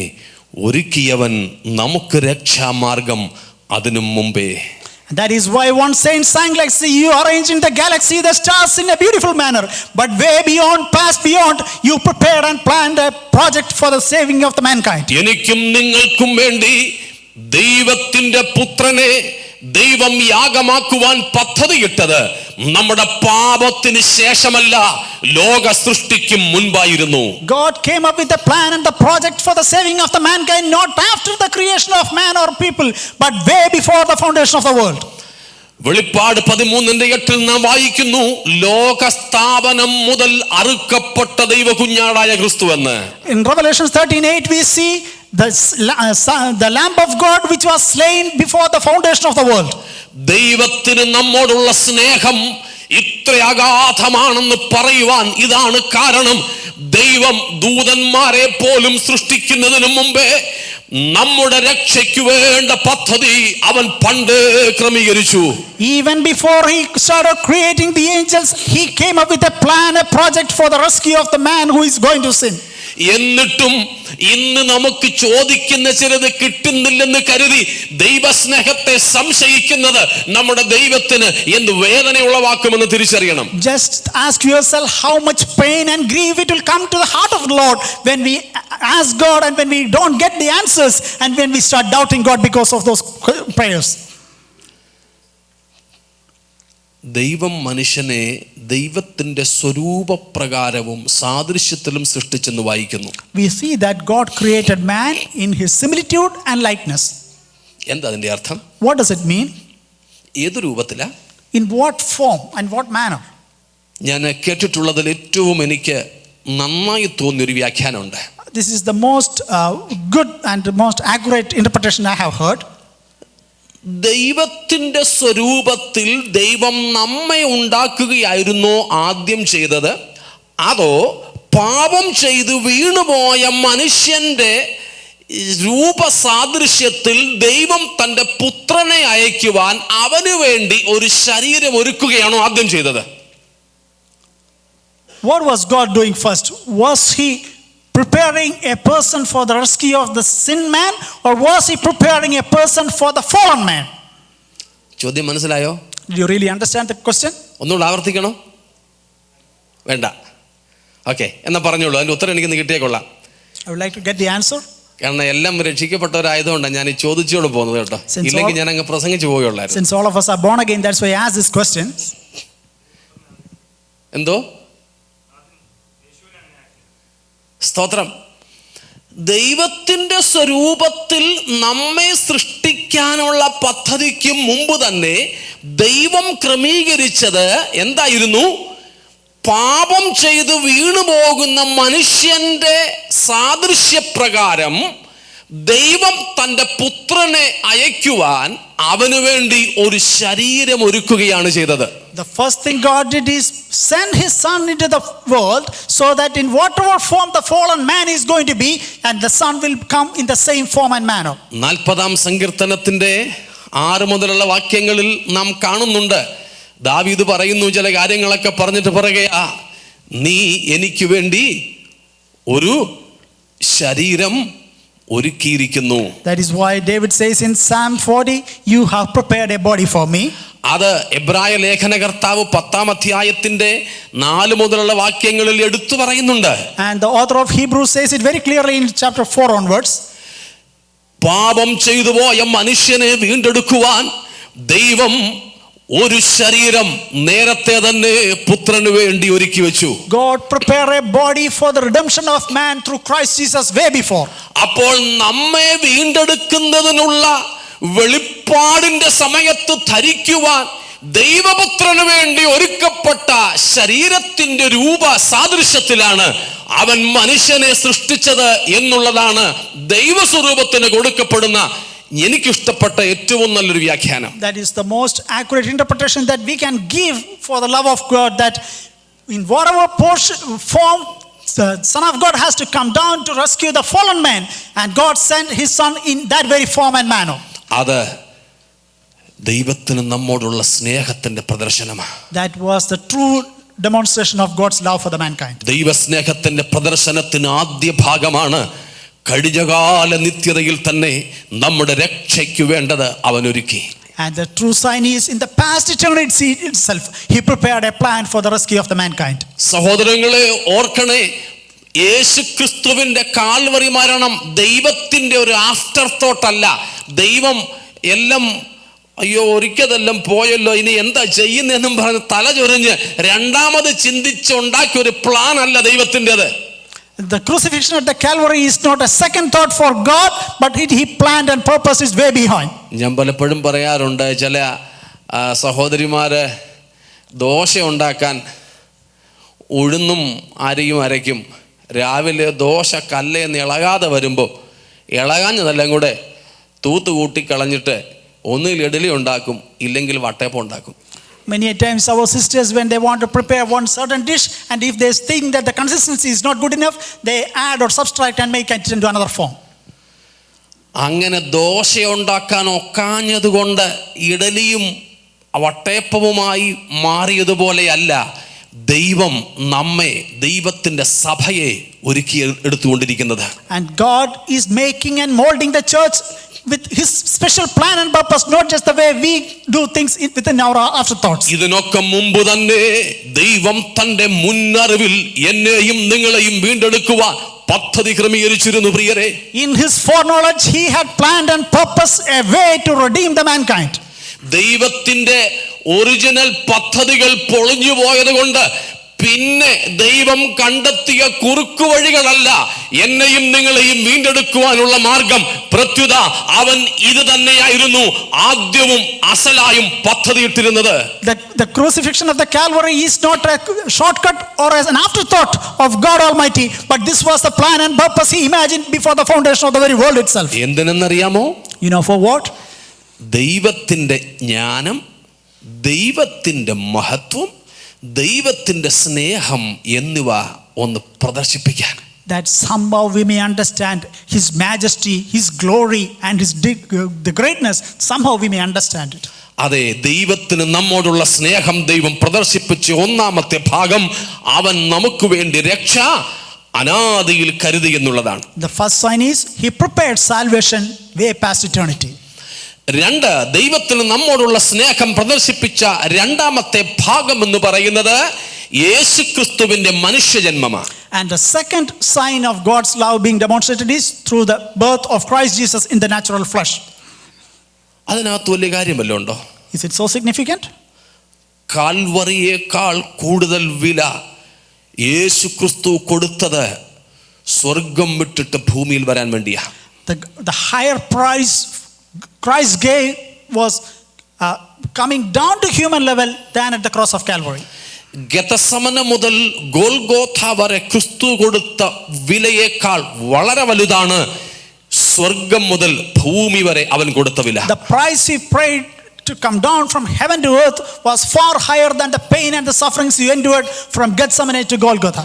ഒരുക്കിയവൻ നമുക്ക് രക്ഷാമാർഗം അതിനു മുമ്പേ. That is why one saint sang like, see, you arrange in the galaxy the stars in a beautiful manner, but way beyond, past beyond, you prepared and planned a project for the saving of the mankind. എനിക്കും നിങ്ങൾക്കും വേണ്ടി ദൈവത്തിന്റെ പുത്രനെ ദൈവം യാഗമാക്കുവാൻ പദ്ധതിയിട്ടത് നമ്മുടെ പാപത്തിന് ശേഷമല്ല, ലോക സൃഷ്ടിക്കും മുൻപായിരുന്നു. God came up with the plan and the project for the saving of the mankind, not after the creation of man or people, but way before the foundation of the world. വെളിപ്പാട് 13:8 നാം വായിക്കുന്നു, ലോകസ്ഥാപനം മുതൽ അറുക്കപ്പെട്ട ദൈവകുഞ്ഞാടായ ക്രിസ്തുവെന്ന്. In Revelation 13:8 we see the lamb of God which was slain before the foundation of the world. ദൈവത്തിന് നമ്മോടുള്ള സ്നേഹം ഇത്ര അഗാധമാണെന്ന് പറയുവാൻ ഇതാണ് കാരണം. ദൈവം ദൂതന്മാരെ പോലും സൃഷ്ടിക്കുന്നതിന് മുമ്പേ നമ്മുടെ രക്ഷയ്ക്ക് വേണ്ട പദ്ധതി അവൻ പണ്ട് ക്രമീകരിച്ചു. Even before he started creating the angels, he came up with a plan, a project for the rescue of the man who is going to sin. എന്നിട്ടും ഇന്ന് നമുക്ക് ചോദിക്കുന്ന ചിലത് കിട്ടുന്നില്ലെന്ന് കരുതി ദൈവസ്നേഹത്തെ സംശയിക്കുന്നത് നമ്മുടെ ദൈവത്തിന് എന്ത് വേദന ഉളവാക്കുമെന്ന് തിരിച്ചറിയണം. Just ask yourself how much pain and grief it will come to the heart of the Lord when we ask God and when we don't get the answers and when we start doubting God because of those prayers. ദൈവം മനുഷ്യനെ ദൈവത്തിന്റെ സ്വരൂപപ്രകാരവും സാദൃശ്യത്തിലും സൃഷ്ടിച്ചെന്ന് വായിക്കുന്നു. We see that God created man in his similitude and likeness. എന്താ അതിന്റെ അർത്ഥം? What does it mean? ഏത് രൂപത്തിലാ? In what form and what manner? ഞാൻ കേട്ടിട്ടുള്ളതിൽ ഏറ്റവും എനിക്ക് നന്നായി തോന്നിയൊരു വ്യാഖ്യാനമുണ്ട്. This is the most good and the most accurate interpretation I have heard. ദൈവത്തിന്റെ സ്വരൂപത്തിൽ ദൈവം നമ്മെ ഉണ്ടാക്കുകയായിരുന്നോ ആദ്യം ചെയ്തത്, അതോ പാപം ചെയ്ത് വീണുപോയ മനുഷ്യന്റെ രൂപസാദൃശ്യത്തിൽ ദൈവം തൻ്റെ പുത്രനെ അയക്കുവാൻ അവന് വേണ്ടി ഒരു ശരീരം ഒരുക്കുകയാണോ ആദ്യം ചെയ്തത്? What was God doing first? Was he preparing a person for the rescue of the sin man, or was he preparing a person for the fallen man? ചോദ്യം മനസ്സിലായോ? Do you really understand the question? ഒന്നുകൂടെ ആവർത്തിക്കണോ? വേണ്ട. Okay, എന്നാ പറഞ്ഞോളൂ. അതിൻ്റെ ഉത്തരം എനിക്കൊന്ന് കിട്ടിയേ കൊള്ളാം. I would like to get the answer. കാരണം എല്ലാം രക്ഷിക്കപ്പെട്ടവരായതുകൊണ്ടാണ് ഞാൻ ഈ ചോദിച്ചോട് പോകുന്നത് കേട്ടോ. ഇല്ലെങ്കിൽ ഞാൻ അങ്ങ് പ്രസംഗിച്ചു പോവുകയുള്ളായിരുന്നു. Since all of us are born again, that's why I asked this question. എന്തോ? സ്തോത്രം. ദൈവത്തിൻ്റെ സ്വരൂപത്തിൽ നമ്മെ സൃഷ്ടിക്കാനുള്ള പദ്ധതിക്ക് മുമ്പ് തന്നെ ദൈവം ക്രമീകരിച്ചത് എന്തായിരുന്നു? പാപം ചെയ്ത് വീണുപോകുന്ന മനുഷ്യന്റെ സാദൃശ്യപ്രകാരം ദൈവം തൻ്റെ പുത്രനെ അയക്കുവാൻ അവന് വേണ്ടി ഒരു ശരീരം ഒരുക്കുകയാണ് ചെയ്തത്. The first thing God did is send his son into the world so that in whatever form the fallen man is going to be, and the son will come in the same form and manner. 40-ാം സങ്കീർത്തനത്തിന്റെ 6 മുതലുള്ള വാക്യങ്ങളിൽ നാം കാണുന്നുണ്ട്, ദാവീദ് പറയുന്നു ചില കാര്യങ്ങളൊക്കെ പറഞ്ഞിട്ട് പറയുകയാ, നീ എനിക്ക് വേണ്ടി ഒരു ശരീരം ഒരുക്കിയിരിക്കുന്നു. That is why David says in Psalm 40, you have prepared a body for me. അത് എബ്രായ ലേഖനകർത്താവ് 10-ാം അധ്യായത്തിന്റെ 4 മുതലുള്ള വാക്യങ്ങളിൽ എടുത്തു പറയുന്നുണ്ട്. And the author of Hebrews says it very clearly in chapter 4 onwards. പാപം ചെയ്തു പോയ മനുഷ്യനെ വീണ്ടെടുക്കുവാൻ ദൈവം ഒരു ശരീരം നേരത്തെ തന്നെ പുത്രന് വേണ്ടി ഒരുക്കി വെച്ചു. God prepared a body for the redemption of man through Christ Jesus way before. അപ്പോൾ നമ്മെ വീണ്ടെടുക്കുന്നതിനുള്ള വെളിപ്പാടിന്റെ സമയത്ത് ധരിക്കുവാൻ ദൈവപുത്രന് വേണ്ടി ഒരുക്കപ്പെട്ട ശരീരത്തിന്റെ രൂപ സാദൃശ്യത്തിലാണ് അവൻ മനുഷ്യനെ സൃഷ്ടിച്ചത് എന്നുള്ളതാണ് ദൈവസ്വരൂപത്തിന് കൊടുക്കപ്പെടുന്ന എനിക്കിഷ്ടപ്പെട്ട ഏറ്റവും നല്ലൊരു വ്യാഖ്യാനം. That is the most accurate interpretation that we can give for the love of God, that in whatever form the Son of God has to come down to rescue the fallen man, and God sent his son in that very form and manner. അത് ദൈവത്തിന് നമ്മോടുള്ള സ്നേഹത്തിന്റെ പ്രദർശനമാണ്. That was the true demonstration of God's love for the mankind. ദൈവസ്നേഹത്തിന്റെ പ്രദർശനത്തിന് ആദ്യ ഭാഗമാണ് കഴിഞ്ഞകാല നിത്യതയിൽ തന്നെ നമ്മുടെ രക്ഷയ്ക്ക് വേണ്ടത് അവൻ ഒരുക്കി. And the true sign is in the past eternity itself he prepared a plan for the rescue of the mankind. സഹോദരങ്ങളെ ഓർക്കണേ, യേശുക്രിസ്തുവിന്റെ കാൽവറി മരണം ദൈവത്തിന്റെ ഒരു ആഫ്റ്റർ തോട്ട് അല്ല. ദൈവം എല്ലാം അയ്യോ ഒരിക്കലെല്ലാം പോയല്ലോ ഇനി എന്താ ചെയ്യുന്നതെന്നും പറഞ്ഞ് തലചൊറിഞ്ഞ് രണ്ടാമത് ചിന്തിച്ചുണ്ടാക്കിയ ഒരു പ്ലാൻ അല്ല ദൈവത്തിൻ്റെത്. The crucifixion at the Calvary is not a second thought for God, but he planned and purpose is way behind. ഞാൻ പലപ്പോഴും പറയാറുണ്ട്, ചില സഹോദരിമാര് ദോശ ഉണ്ടാക്കാൻ ഉഴുന്നും അരിയും അരയ്ക്കും. രാവിലെ ദോശ കല്ലേന്ന് ഇളകാതെ വരുമ്പോൾ ഇളകാഞ്ഞതെല്ലാം കൂടെ തൂത്ത് കൂട്ടിക്കളഞ്ഞിട്ട് ഒന്നുകിൽ ഇഡലി ഉണ്ടാക്കും, ഇല്ലെങ്കിൽ വട്ടയപ്പം ഉണ്ടാക്കും. Many times our sisters, when they want to prepare one certain dish, and if they think that the consistency is not good enough, they add or subtract and make it into another form. അങ്ങനെ ദോശ ഉണ്ടാക്കാൻ ഒക്കാഞ്ഞത് കൊണ്ട് ഇഡലിയും വട്ടയപ്പവുമായി മാറിയതുപോലെയല്ല ദൈവം നമ്മെ, ദൈവത്തിന്റെ സഭയെ ഒരുക്കി എടുത്തുകൊണ്ടിരിക്കുന്നത്. And God is making and molding the church with his special plan and purpose, not just the way we do things within our afterthoughts. ഇതിനൊക്കെ മുമ്പ് തന്നെ ദൈവം തന്റെ മുന്നറിവിൽ എന്നെയും നിങ്ങളെയും വീണ്ടെടുക്കുവാൻ പദ്ധതി ക്രമീകരിച്ചിരുന്നു പ്രിയരെ. In his foreknowledge he had planned and purposed a way to redeem the mankind. ദൈവത്തിന്റെ ഒറിജിനൽ പദ്ധതികൾ പൊളിഞ്ഞു പോയത് കൊണ്ട് പിന്നെ ദൈവം കണ്ടെത്തിയ കുറുക്കു വഴികളല്ല എന്നെയും നിങ്ങളെയും വീണ്ടെടുക്കുവാനുള്ള മാർഗം. പ്രത്യുത അവൻ ഇത് തന്നെയായിരുന്നു ആദ്യവും അസലായും പദ്ധതിയിട്ടിരുന്നത്. The crucifixion of the Calvary is not a shortcut or as an afterthought of God Almighty, but this was the plan and purpose he imagined before the foundation of the very world itself. എന്തിനെന്നറിയാമോ? You know for what? ദൈവത്തിന്റെ ജ്ഞാനം, ദൈവത്തിന്റെ മഹത്വം, ദൈവത്തിന്റെ സ്നേഹം എന്നിവ ഒന്ന് പ്രദർശിപ്പിക്കാൻ. That somehow we may understand His majesty, His glory and the greatness. Somehow we may understand it. അതെ, ദൈവത്തിന് നമ്മോടുള്ള സ്നേഹം ദൈവം പ്രദർശിപ്പിച്ച ഒന്നാമത്തെ ഭാഗം, അവൻ നമുക്ക് വേണ്ടി രക്ഷ അനാദിയിൽ കരുതി എന്നുള്ളതാണ്. The first sign is He prepared salvation way past eternity. രണ്ട്, ദൈവത്തിന് നമ്മോടുള്ള സ്നേഹം പ്രദർശിപ്പിച്ച രണ്ടാമത്തെ ഭാഗം എന്ന് പറയുന്നത് യേശുക്രിസ്തുവിന്റെ മനുഷ്യജന്മമാണ്. And the second sign of God's love being demonstrated is through the birth of Christ Jesus in the natural flesh. അതിനകത്ത് വലിയ കാര്യമല്ലോ ഉണ്ടോ? Is it so significant? കാൽവറിയേക്കാൾ കൂടുതൽ വില യേശുക്രിസ്തു കൊടുത്തത് സ്വർഗം വിട്ടിട്ട് ഭൂമിയിൽ വരാൻ വേണ്ടിയാ. The higher price Christ gave was coming down to human level than at the cross of Calvary. ഗെത്സമന മുതൽ ഗോൽഗോഥ വരെ ക്രിസ്തു കൊടുത്ത വിലയേക്കാൾ വളരെ വലുതാണ് സ്വർഗം മുതൽ ഭൂമി വരെ അവൻ കൊടുത്ത വില. The price He paid to come down from heaven to earth was far higher than the pain and the sufferings He endured from Gethsemane to Golgotha.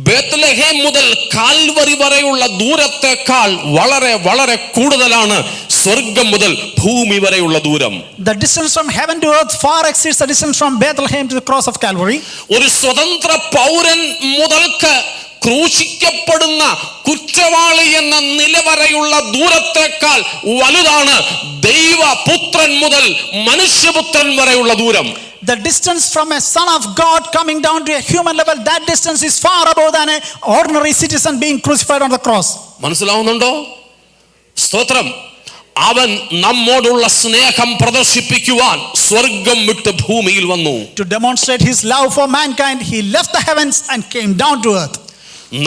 Bethlehem മുതൽ കാൽവരി വരെയുള്ള ദൂരത്തേക്കാൾ വളരെ വളരെ കൂടുതലാണ് സ്വർഗം മുതൽ ഭൂമി വരെയുള്ള ദൂരം. The distance from heaven to earth far exceeds the distance from Bethlehem to the cross of Calvary. ഒരു സ്വതന്ത്ര പൗരൻ മുതൽക്ക് ക്രൂശിക്കപ്പെടുന്ന കുറ്റവാളി എന്ന നിലവരെയുള്ള ദൂരത്തേക്കാൾ വലുതാണ് ദൈവപുത്രൻ മുതൽ മനുഷ്യപുത്രൻ വരെയുള്ള ദൂരം. The distance from a son of God coming down to a human level, that distance is far above than an ordinary citizen being crucified on the cross. മനസ്സിലാവുന്നുണ്ടോ? സ്തോത്രം. അവൻ നമ്മോടുള്ള സ്നേഹം പ്രദർശിപ്പിക്കുവാൻ സ്വർഗം വിട്ട് ഭൂമിയിൽ വന്നു. To demonstrate His love for mankind, He left the heavens and came down to earth.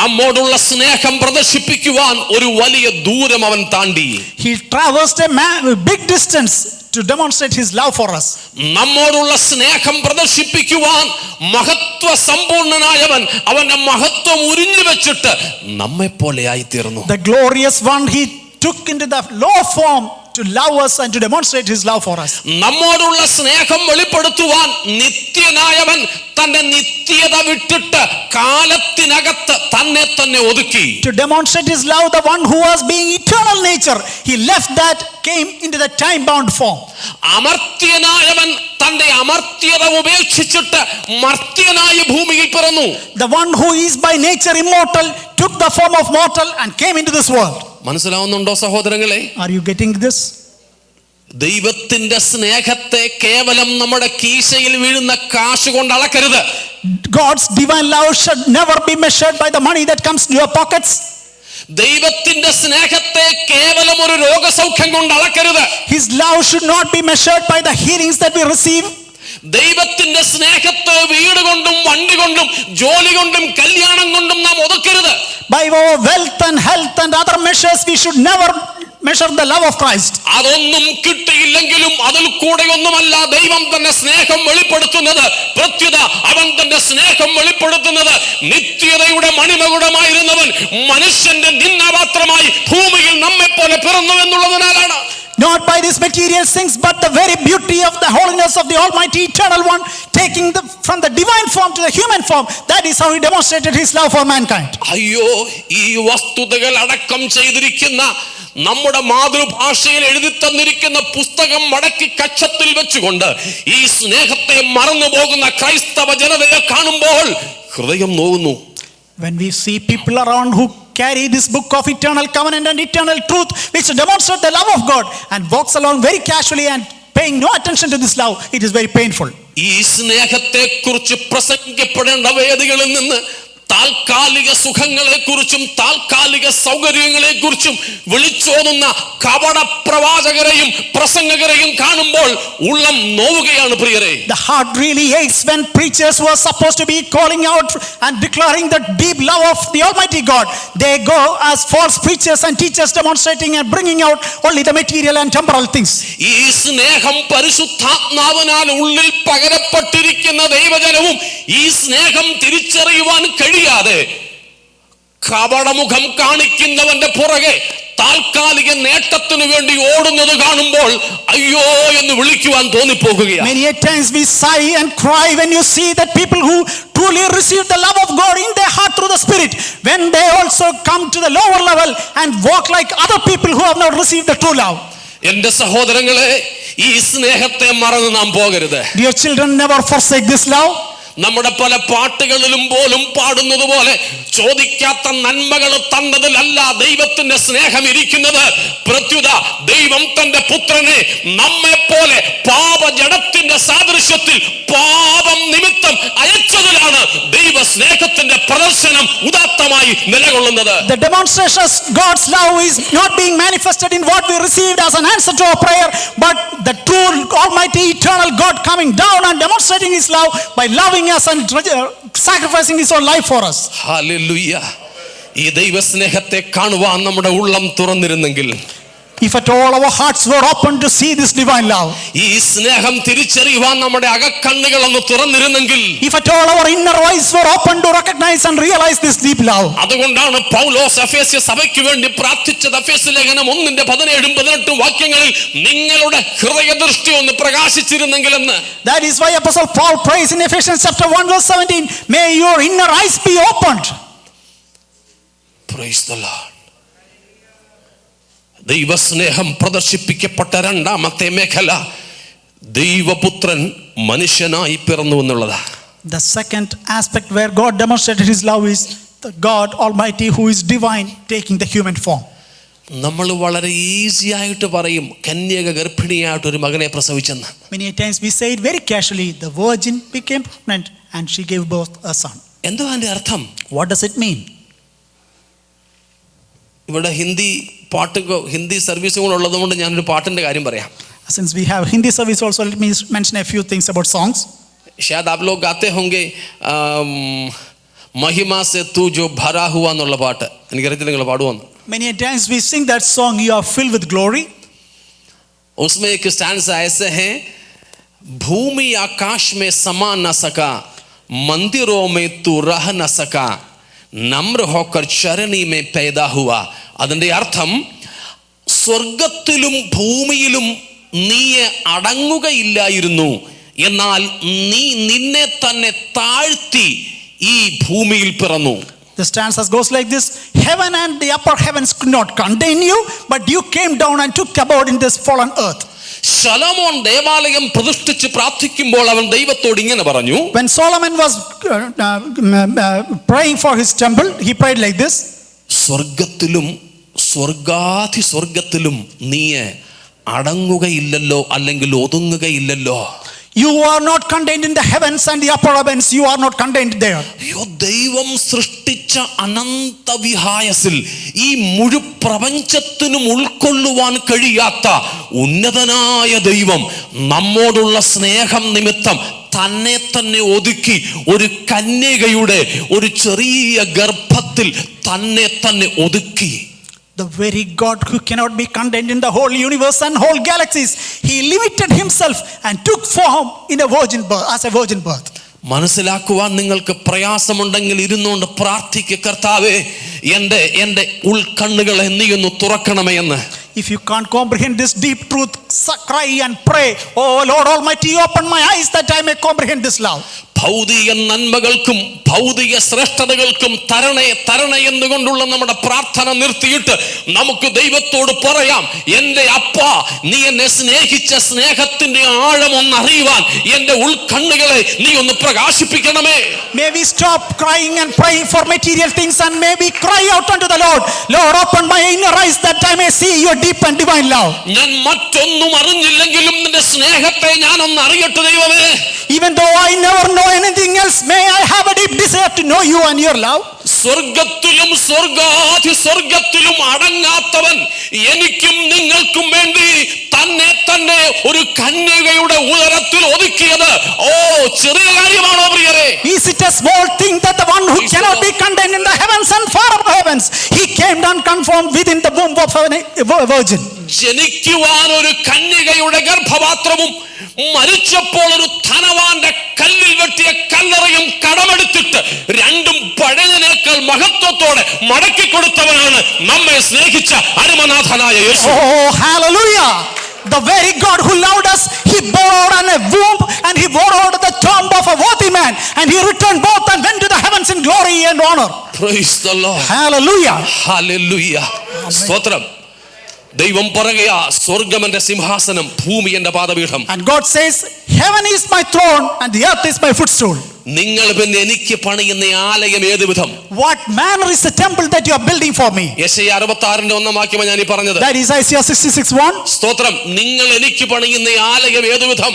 നമ്മോടുള്ള സ്നേഹം പ്രദർശിപ്പിക്കുവാൻ ഒരു വലിയ ദൂരം അവൻ താണ്ടി. He traversed a big distance to demonstrate His love for us. നമ്മോടുള്ള സ്നേഹം പ്രദർശിപ്പിക്കുവാൻ മഹത്വ സമ്പൂർണനായവൻ അവന്റെ മഹത്വം ഉരിഞ്ഞു വെച്ചിട്ട് നമ്മെ പോലെ ആയിത്തീർന്നു. The glorious one, He took into the low form to love us and to demonstrate His love for us. നമ്മോടുള്ള സ്നേഹം വെളിപ്പെടുത്തുവാൻ നിത്യനായവൻ തന്റെ നിത്യത വിട്ടിട്ട് കാലത്തിനകത്ത് തന്നെ തന്നെ ഒതുക്കി. To demonstrate His love, the one who was being eternal nature, He left that, came into the time bound form. അമർത്യനായവൻ തന്റെ അമർത്യത ഉപേക്ഷിച്ചിട്ട് മർത്യനായ ഭൂമിയിൽ പിറന്നു. The one who is by nature immortal took the form of mortal and came into this world. മനസ്സിലാവുന്നുണ്ടോ സഹോദരങ്ങളെ? Are you getting this? ദൈവത്തിന്റെ സ്നേഹത്തെ കേവലം നമ്മുടെ കീശയിൽ വീഴുന്ന കാശ് കൊണ്ട് അളക്കരുത്. God's divine love should never be measured by the money that comes to your pockets. ദൈവത്തിന്റെ സ്നേഹത്തെ കേവലം ഒരു രോഗസൗഖ്യം കൊണ്ട് അളക്കരുത്. His love should not be measured by the healings that we receive. ദൈവത്തിന്റെ സ്നേഹത്തെ വീട് കൊണ്ടും വണ്ടി കൊണ്ടും ജോലി കൊണ്ടും കല്യാണം കൊണ്ടും നാം ഒതുക്കരുത്. By our wealth and health and other measures, we should never measure the love of Christ. അതൊന്നും കിട്ടിയില്ലെങ്കിലും അതിൽ കൂടെ ഒന്നുമല്ല ദൈവം തന്റെ സ്നേഹം വെളിപ്പെടുത്തുന്നത്. പ്രത്യുത അവൻ തന്റെ സ്നേഹം വെളിപ്പെടുത്തുന്നത് നിത്യതയുടെ മണിമകുടമായിരുന്നവൻ മനുഷ്യന്റെ നിന്നപാത്രമായി ഭൂമിയിൽ നമ്മെ പോലെ പിറന്നു എന്നുള്ളതിനാലാണ്. Not by these material things, but the very beauty of the holiness of the Almighty Eternal One, taking from the divine form to the human form. That is how He demonstrated His love for mankind. അയ്യോ, ഈ വസ്തുതകൾ അടക്കം ചെയ്തിരിക്കുന്ന നമ്മുടെ മാതൃഭാഷയിൽ എഴുതി തന്നിരിക്കുന്ന പുസ്തകം മടക്കി കക്ഷത്തിൽ വെച്ചുകൊണ്ട് ഈ സ്നേഹത്തെ മറന്നു പോകുന്ന ക്രൈസ്തവ ജനതയെ കാണുമ്പോൾ ഹൃദയം നോവുന്നു. When we see people around who carry this book of eternal covenant and eternal truth, which demonstrate the love of God, and walks along very casually and paying no attention to this love, it is very painful. ഈ സ്നേഹത്തെ കുറിച്ച് പ്രസംഗിക്കപ്പെടേണ്ട വേദികളിൽ നിന്ന് താൽക്കാലിക സുഖങ്ങളെ കുറിച്ചും താൽക്കാലിക സൗകര്യങ്ങളെ കുറിച്ചും വിളിച്ചോതുന്ന കപട പ്രവാചകരെയും പ്രസംഗകരെയും കാണുമ്പോൾ ഉള്ളം നോവുകയാണ് പ്രിയരെ. The heart really aches when preachers who are supposed to be calling out and declaring the deep love of the Almighty God, they go as false preachers and teachers, demonstrating and bringing out only the material and temporal things. ഈ സ്നേഹം പരിശുദ്ധാത്മാവിനാൽ ഉള്ളിൽ പകരപ്പെട്ടിരിക്കുന്ന ദൈവജനവും ഈ സ്നേഹം തിരിച്ചറിയുവാൻ കഴിയാതെ കപടമുഖം കാണിക്കുന്നവന്റെ പുറകെ താൽക്കാലിക നേട്ടത്തിനു വേണ്ടി ഓടുന്നത് കാണുമ്പോൾ അയ്യോ എന്ന് വിളിക്കുവാൻ തോന്നിപ്പോകുകയാണ്. Many a times we sigh and cry when you see that people who truly receive the love of God in their heart through the Spirit when they also come to the lower level and walk like other people who have not received the true love. എന്റെ സഹോദരങ്ങളെ, ഈ സ്നേഹത്തെ മറന്ന് നാം പോകരുത്. Dear children, never forsake this love. നമ്മുടെ പല പാട്ടുകളിലും പോലും പാടുന്നത് പോലെ ചോദിക്കാത്ത നന്മകൾ തന്നതിലല്ല ദൈവത്തിന്റെ സ്നേഹം ഇരിക്കുന്നത്. പ്രത്യുത ദൈവം തന്റെ പുത്രനെ നമ്മെ പോലെ പാപജഡത്തിന്റെ സാദൃശ്യത്തിൽ പാപം നിമിത്തം അയച്ചതിലാണ് ദൈവ സ്നേഹത്തിന്റെ പ്രദർശനം ഉദാത്തമായി നിലകൊള്ളുന്നത്. The demonstration of God's love is not being manifested in what we received as an answer to our prayer, but the true almighty eternal God coming down and demonstrating his love by loving us and sacrificing his own life for us. Hallelujah. ഈ ദൈവ സ്നേഹത്തെ കാണുവാൻ നമ്മുടെ ഉള്ളം തുറന്നിരുന്നെങ്കിൽ, if at all our hearts were open to see this divine love, ഈ സ്നേഹം തിരിച്ചറിയുവാൻ നമ്മുടെ അകക്കണ്ണുകൾ ഒന്ന് തുറന്നിരുന്നെങ്കിൽ, if at all our inner eyes were open to recognize and realize this deep love. അതുകൊണ്ടാണ് പൗലോസ് എഫേസ്യ സഭയ്ക്ക് വേണ്ടി പ്രാർത്ഥിച്ചത്. എഫേസ്യ ലേഖനം 1:17-18 വാക്യങ്ങളിൽ നിങ്ങളുടെ ഹൃദയദൃഷ്ടി ഒന്ന് പ്രകാശിച്ചിരുന്നെങ്കിൽ എന്ന്. That is why Apostle Paul prays in Ephesians chapter 1:17, may your inner eyes be opened. Praise the Lord. ദൈവസ്നേഹം പ്രദർശിപ്പിക്കപ്പെട്ട രണ്ടാമത്തെ മേഖല ദൈവപുത്രൻ മനുഷ്യനായി പിറന്നു എന്നുള്ളതാണ്. The second aspect where God demonstrated his love is the God Almighty who is divine taking the human form. നമ്മൾ വളരെ easy ആയിട്ട് പറയും കന്യക ഗർഭിണിയായിട്ട് ഒരു മകനെ പ്രസവിച്ചെന്ന്. Many times we say it very casually, the virgin became pregnant and she gave birth a son. എന്തോ അതിന്റെ അർത്ഥം? What does it mean? ഇവിടെ ഹിന്ദി സർവീസുകൾ ഉള്ളതുകൊണ്ട് ഞാനൊരു പാട്ടിന്റെ കാര്യം പറയാം. Since we have Hindi service also, let me mention a few things about songs. शायद आप लोग गाते होंगे महिमा से तू जो भरा हुआ എന്നുള്ള പാട്ട്. എനിക്കറിയത്തില്ല നിങ്ങൾ പാടുവോന്ന്. Many times we sing that song, you are filled with glory. उसमें एक स्टैंजा ऐसे है, भूमि आकाश में समा न सका, मंदिरों में तू रह न सका, नम्र होकर चरनी में पैदा हुआ. അതിന്റെ അർത്ഥം സ്വർഗത്തിലും ഭൂമിയിലും നീ അടങ്ങുകയില്ലായിരുന്നു, എന്നാൽ നീ നിന്നെ തന്നെ താഴ്ത്തി ഈ ഭൂമിയിൽ പിറന്നു. The stanza goes like this: heaven and the upper heavens could not contain you, but you came down and took abode in this fallen earth. ശലോമോൻ ദേവാലയം പ്രതിഷ്ഠിച്ച് പ്രാർത്ഥിക്കുമ്പോൾ അവൻ ദൈവത്തോട് ഇങ്ങനെ പറഞ്ഞു. When Solomon was praying for his temple, he prayed like this: സ്വർഗത്തിലും സ്വർഗാധി സ്വർഗത്തിലും നീ അടങ്ങുകയില്ലല്ലോ, അല്ലെങ്കിൽ ഒതുങ്ങുകയില്ലല്ലോ. You are not contained in the heavens and the upper heavens. You are not contained there. ദൈവം സൃഷ്ടിച്ച അനന്ത വിഹായസിൽ ഈ മുഴു പ്രപഞ്ചത്തിനും ഉൾക്കൊള്ളുവാൻ കഴിയാത്ത ഉന്നതനായ ദൈവം നമ്മോടുള്ള സ്നേഹം നിമിത്തം തന്നെ തന്നെ ഒതുക്കി ഒരു കന്യകയുടെ ഒരു ചെറിയ ഗർഭത്തിൽ തന്നെ തന്നെ ഒതുക്കി. The very God who cannot be contained in the whole universe and whole galaxies, he limited himself and took form in a virgin birth, as a virgin birth. മനസ്സിലാക്കുവാൻ നിങ്ങൾക്ക് പ്രയാസമുണ്ടെങ്കിൽ ഇരുന്നുകൊണ്ട് പ്രാർത്ഥിക്കുക, കർത്താവേ എൻ്റെ ഉൾക്കണ്ണുകളെ നീ ഒന്ന് തുറക്കണമേ എന്ന്. If you can't comprehend this deep truth, cry and pray, oh Lord Almighty, open my eyes that I may comprehend this love. ഭൗതിക നന്മകൾക്കും ഭൗതിക ശ്രേഷ്ഠതകൾക്കും തരണേ എന്നുകൊണ്ടുള്ള നമ്മുടെ പ്രാർത്ഥന നിർത്തിയിട്ട് നമുക്ക് ദൈവത്തോട് പറയാം, എൻ്റെ അപ്പ, നീ എന്നെ സ്നേഹിച്ച സ്നേഹത്തിന്റെ ആഴം ഒന്ന് അറിയുവാൻ എൻ്റെ ഉൾക്കണ്ണുകളെ നീ ഒന്ന് പ്രകാശിപ്പിക്കണമേ. May we stop crying and praying for material things and may we cry out unto the Lord, Lord, open my inner eyes that I may see your deep and divine love. ഞാൻ മറ്റൊന്നും അറിഞ്ഞില്ലെങ്കിലും നിന്റെ സ്നേഹത്തെ ഞാൻ ഒന്ന് അറിയട്ടെ ദൈവമേ. Even though I never know anything else, may I have a deep desire to know you and your love. സ്വർഗത്തിലും സ്വർഗാധി സ്വർഗത്തിലും അടങ്ങാത്തവൻ എനിക്കും നിങ്ങൾക്കും വേണ്ടി തന്നെ ഒരു കന്യകയുടെ ഉദരത്തിൽ ഒതുക്കിയത് ചെറിയ കാര്യമാണോ പ്രിയരേ? Is it a small thing that the one who cannot be contained in the heavens and far above heavens, he came down conformed within the womb of a virgin? ജനിക്കുവാൻ ഒരു കന്യകയുടെ ഗർഭപാത്രവും മരിച്ചപ്പോൾ ഒരു ധനവാന്റെ കല്ലിൽ വെട്ടിയ കല്ലറയും കടമെടുത്തിട്ട് രണ്ടും പഴയതിനേക്കാൾ മഹത്വത്തോടെ മടക്കി കൊടുത്തവനാണ് നമ്മെ സ്നേഹിച്ച അരുമനാഥനായ യേശു. Oh, hallelujah! The very God who loved us, he bore out on a womb and he bore out the tomb of a worthy man, and he returned both and went to the heavens in glory and honor. Praise the Lord. Hallelujah. Hallelujah. സ്തോത്രം. ദൈവം പറയുക, സ്വർഗ്ഗം എന്റെ സിംഹാസനം, ഭൂമി എന്റെ പാദപീഠം. And God says, heaven is my throne and the earth is my footstool. നിങ്ങൾ പിന്നെ എനിക്ക് പണിയുന്ന ആലയം ഏത് വിധം? What manner is the temple that you are building for me? യെശയ്യാ 66 1 വാക്യമാണ് ഞാൻ ഈ പറഞ്ഞത്. That is Isaiah 66:1. സ്തോത്രം. നിങ്ങൾ എനിക്ക് പണിയുന്ന ആലയം ഏത് വിധം?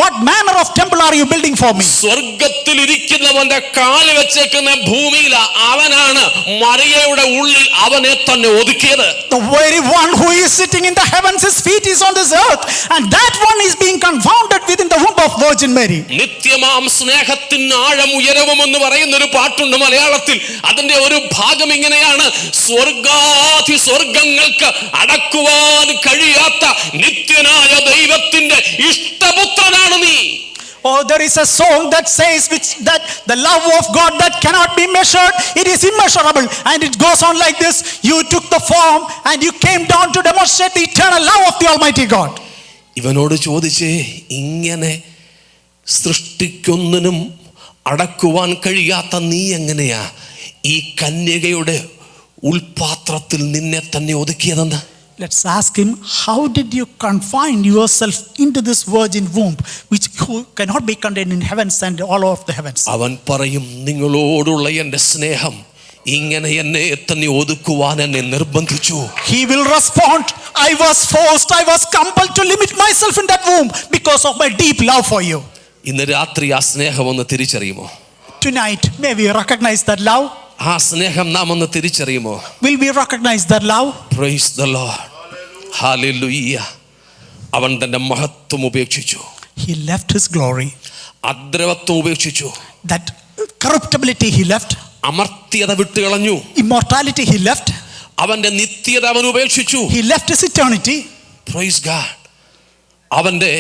What manner of temple are you building for me? സ്വർഗ്ഗത്തിൽ ഇരിക്കുന്നവന്റെ കാല് വെച്ചേക്കുന്ന ഭൂമിയില അവനാണ് മറിയയുടെ ഉള്ളിൽ അവനെ തന്നെ ഒതുക്കിയത്. The very one who is sitting in the heavens, his feet is on this earth, and that one is being confounded within the womb of Virgin Mary. നിത്യമാം സ്നേഹത്തിന് ആഴം ഉയരവും എന്ന് പറയുന്ന ഒരു പാട്ടുണ്ട് മലയാളത്തിൽ. അതിന്റെ ഒരു ഭാഗം ഇങ്ങനെയാണ്: സ്വർഗാധി സ്വർഗങ്ങൾക്ക് അടക്കുവാൻ കഴിയാത്ത നിത്യനായ ദൈവത്തിന്റെ ഇഷ്ടപുത്രനാണ് നീ. Oh, there is a song that says that the love of God that cannot be measured, it is immeasurable, and it goes on like this: you took the form and you came down to demonstrate the eternal love of the Almighty God. ഇവനോട് ചോദിച്ചേ, ഇങ്ങനെ സൃഷ്ടിക്കൊന്നിനും അടക്കുവാൻ കഴിയാത്ത നീ എങ്ങനെയാ ഈ കന്യകയുടെ ഉൾപാത്രത്തിൽ നിന്നെ തന്നെ ഒതുക്കിയതെന്ന്? Let's ask him, how did you confine yourself into this virgin womb which cannot be contained in heavens and all of the heavens? അവൻ പറയും, നിങ്ങളോടുള്ള എൻ്റെ സ്നേഹം ഇങ്ങനെ എന്നെ തന്നെ ഒതുക്കുവാൻ എന്നെ നിർബന്ധിച്ചു. He will respond, I was forced, I was compelled to limit myself in that womb because of my deep love for you. ഇന്ന് രാത്രി ആ സ്നേഹം ഒന്ന് തിരിച്ചറിയുമോ? Tonight, may we recognize that love? ആ സ്നേഹം നാം ഒന്ന് തിരിച്ചറിയുമോ? Will we recognize that love? Praise the Lord. Hallelujah. അവൻ തന്റെ മഹത്വം ഉപേക്ഷിച്ചു. He left his glory. അദ്രവത്വം ഉപേക്ഷിച്ചു. That corruptibility he left. അമർത്യത വിട്ടുകളഞ്ഞു. Immortality he left. അവന്റെ നിത്യത അവൻ ഉപേക്ഷിച്ചു. He left his eternity. Praise God. അവന്റെ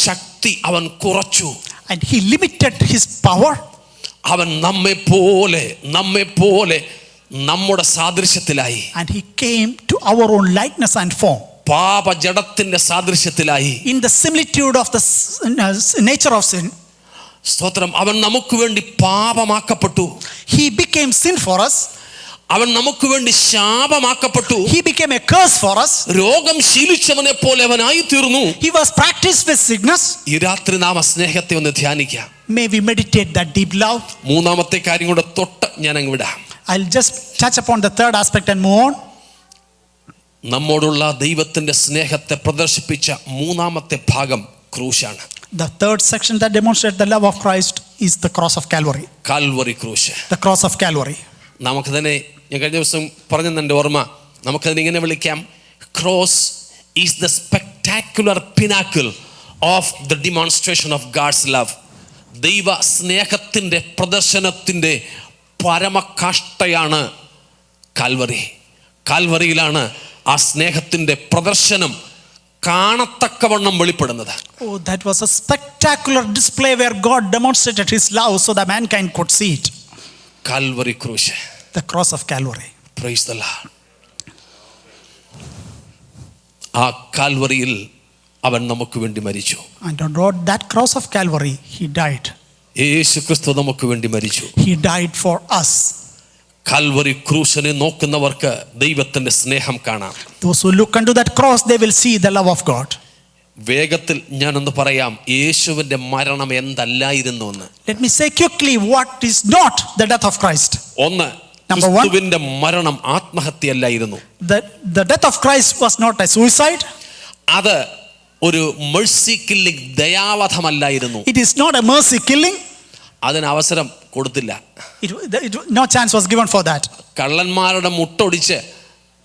ശക്തി അവൻ കുറച്ചു. And he limited his power. അവൻ നമ്മെ പോലെ നമ്മുടെ സാദൃശ്യത്തിലായി. And he came to our own likeness and form. പാപജഡത്തിന്റെ സാദൃശ്യത്തിലായി. In the similitude of the nature of sin. സ്തോത്രം. അവൻ നമുക്ക് വേണ്ടി പാപമാക്കപ്പെട്ടു. He became sin for us. അവൻ നമുക്ക് വേണ്ടി ശാപമാക്കപ്പെട്ടു. He became a curse for us. രോഗം ശീലിച്ചവനെ പോലെ അവനായി തീർന്നു. He was practiced with sickness. ഈ രാത്രി നാം ആ സ്നേഹത്തെ ഒന്ന് ധ്യാനിക്കാം. May we meditate that deep love. മൂന്നാമത്തെ കാര്യം കൂടെ തൊട്ട് ഞാൻ അങ്ങ് വിടാം. I'll just touch upon the third aspect and move on. നമ്മോടുള്ള ദൈവത്തിന്റെ സ്നേഹത്തെ പ്രദർശിപ്പിച്ച മൂന്നാമത്തെ ഭാഗം ക്രൂശാണ്. The third section that demonstrates the love of Christ is the cross of Calvary. Calvary ക്രൂശ്. The cross of Calvary. നമുക്ക് തന്നെ ഞാൻ കഴിഞ്ഞ ദിവസം പറഞ്ഞെന്നെ ഓർമ്മ, നമുക്കതിനെ ഇങ്ങനെ വിളിക്കാം: cross is the spectacular pinnacle of the demonstration of God's love. ദൈവ സ്നേഹത്തിൻ്റെ പ്രദർശനത്തിൻ്റെ പരമകാഷ്ഠയാണ് കാൽവറി. കാൽവറിയിലാണ് ആ സ്നേഹത്തിൻ്റെ പ്രദർശനം കാണത്തക്കവണ്ണം വെളിപ്പെടുന്നത്. Oh, that was a spectacular display where God demonstrated his love so that mankind could see it. Calvary ക്രൂശ്. The cross of Calvary. Praise the Lord. ആ കാൽവറിയിൽ അവൻ നമുക്ക് വേണ്ടി മരിച്ചു. And on that cross of Calvary he died. യേശു ക്രിസ്തു നമുക്ക് വേണ്ടി മരിച്ചു. He died for us. Calvary ക്രൂശിനെ നോക്കുന്നവർക്ക് ദൈവത്തിന്റെ സ്നേഹം കാണാം. Those who look unto that cross, they will see the love of God. വേഗത്തിൽ ഞാനൊന്ന് പറയാം യേശുവിന്റെ മരണം എന്തല്ലായിരുന്നു എന്ന്. Let me say quickly what is not the death of Christ. ഒന്ന്, Number one, ക്രിസ്തുവിന്റെ മരണം ആത്മഹത്യയല്ലായിരുന്നു. The death of Christ was not a suicide. അത് ഒരു mercy killing, ദയാവധമല്ലായിരുന്നു. It is not a mercy killing. അതിന് അവസരം കൊടുത്തില്ല. No chance was given for that. കള്ളന്മാരുടെ മുട്ടൊടിച്ച്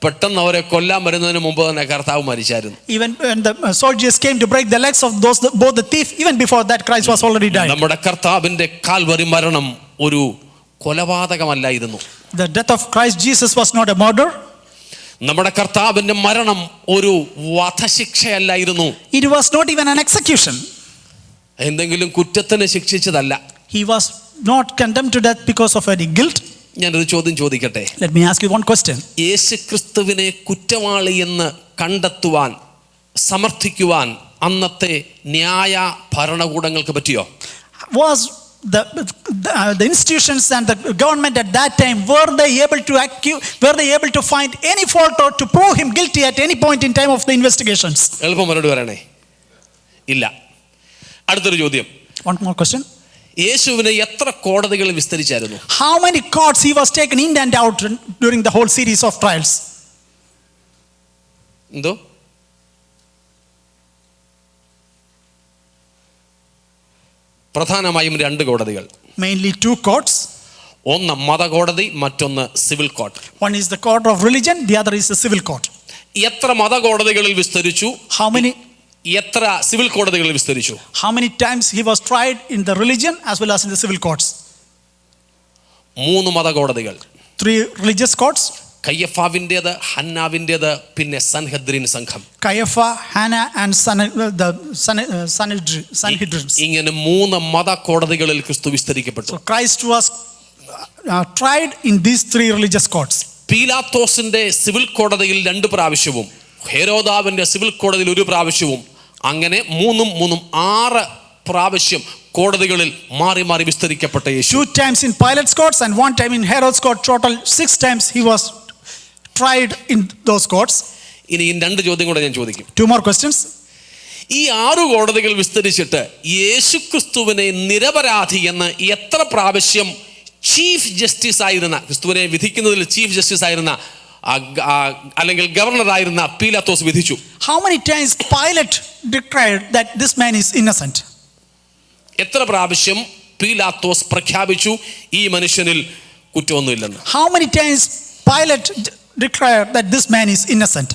പെട്ടെന്ന് അവരെ കൊല്ലാൻ വരുന്നതിന് മുമ്പ് തന്നെ കർത്താവ് മരിച്ചായിരുന്നു. Even when the soldiers came to break the legs of both the thief, even before that Christ was already died. നമ്മുടെ കർത്താവിന്റെ കാൽവറി മരണം ഒരു കൊലപാതകമല്ലായിരുന്നു. The death of Christ Jesus was not a murder. നമ്മുടെ കർത്താവിന്റെ മരണം ഒരു വധശിക്ഷയല്ലായിരുന്നു. It was not even an execution. എന്തെങ്കിലും കുറ്റത്തിന് ശിക്ഷിച്ചതല്ല. He was not condemned to death because of any guilt. ഞാനൊരു ചോദ്യം ചോദിക്കട്ടെ? Let me ask you one question. യേശുക്രിസ്തുവിനെ കുറ്റവാളി എന്ന് കണ്ടെത്തുവാൻ സമർത്ഥിക്കുവാൻ അന്നത്തെ ന്യായ ഭരണകൂടങ്ങൾക്ക് പറ്റിയോ? Was the institutions and the government at that time, were they able to find any fault or to prove him guilty at any point in time of the investigations? എളുപ്പം മറുപടി പറയണേ, ഇല്ല. അടുത്തൊരു ചോദ്യം. One more question. യേശുവിനെ എത്ര കോടതികൾ വിസ്തരിച്ചായിരുന്നു? How many courts he was taken in and out during the whole series of trials? എന്തോ? പ്രധാനമായും രണ്ട് കോടതികൾ. Mainly two courts. ഒന്ന് മതകോടതി, മറ്റൊന്ന് civil court. One is the court of religion, the other is the civil court. എത്ര മതകോടതികളിൽ വിസ്തരിച്ചു? How many? എത്ര civil കോടതികളിൽ വിസ്തരിച്ചു? How many times he was tried in the religion as well as in the civil courts? 3 മതകോടതികൾ. 3 religious courts. കയ്യഫാവിൻ്റേത്, ഹന്നാവിൻ്റേത്, പിന്നെ സൻഹദ്രീൻ സംഘം. Caiaphas, Hannah and Sanhedrin. ഇങ്ങനെ 3 മതകോടതികളിൽ ക്രിസ്തു വിസ്തരിക്കപ്പെട്ടു. So Christ was tried in these 3 religious courts. പീലാത്തോസിന്റെ civil കോടതിയിൽ 2 പ്രാവശ്യവും ഹെരോദാവിന്റെ civil കോടതിയിൽ 1 പ്രാവശ്യവും, അങ്ങനെ 3 6 പ്രാവശ്യം കോടതികളിൽ മാറി മാറി വിസ്തരിക്കപ്പെട്ട യേശു. 2 times in Pilate's courts and 1 time in Herod's court. Total 6 times he was tried in those courts. ഇനി ഈ 2 ചോദ്യം കൂടെ ഞാൻ ചോദിക്കും. 2 more questions. ഈ 6 കോടതികൾ വിസ്തരിച്ചിട്ട് യേശുക്രിസ്തുവിനെ നിരപരാധി എന്ന് എത്ര പ്രാവശ്യം ചീഫ് ജസ്റ്റിസ് ആയിരുന്ന, ക്രിസ്തുവിനെ വിധിക്കുന്നതിൽ ചീഫ് ജസ്റ്റിസ് ആയിരുന്ന അല്ലെങ്കിൽ ഗവർണറായിരുന്ന പീലാത്തോസ് വിധിച്ചു? How many times Pilate declared that this man is innocent? എത്ര പ്രാവശ്യം പീലാത്തോസ് പ്രഖ്യാപിച്ചു ഈ മനുഷ്യനിൽ കുറ്റമൊന്നുമില്ലെന്ന്? How many times Pilate declared that this man is innocent?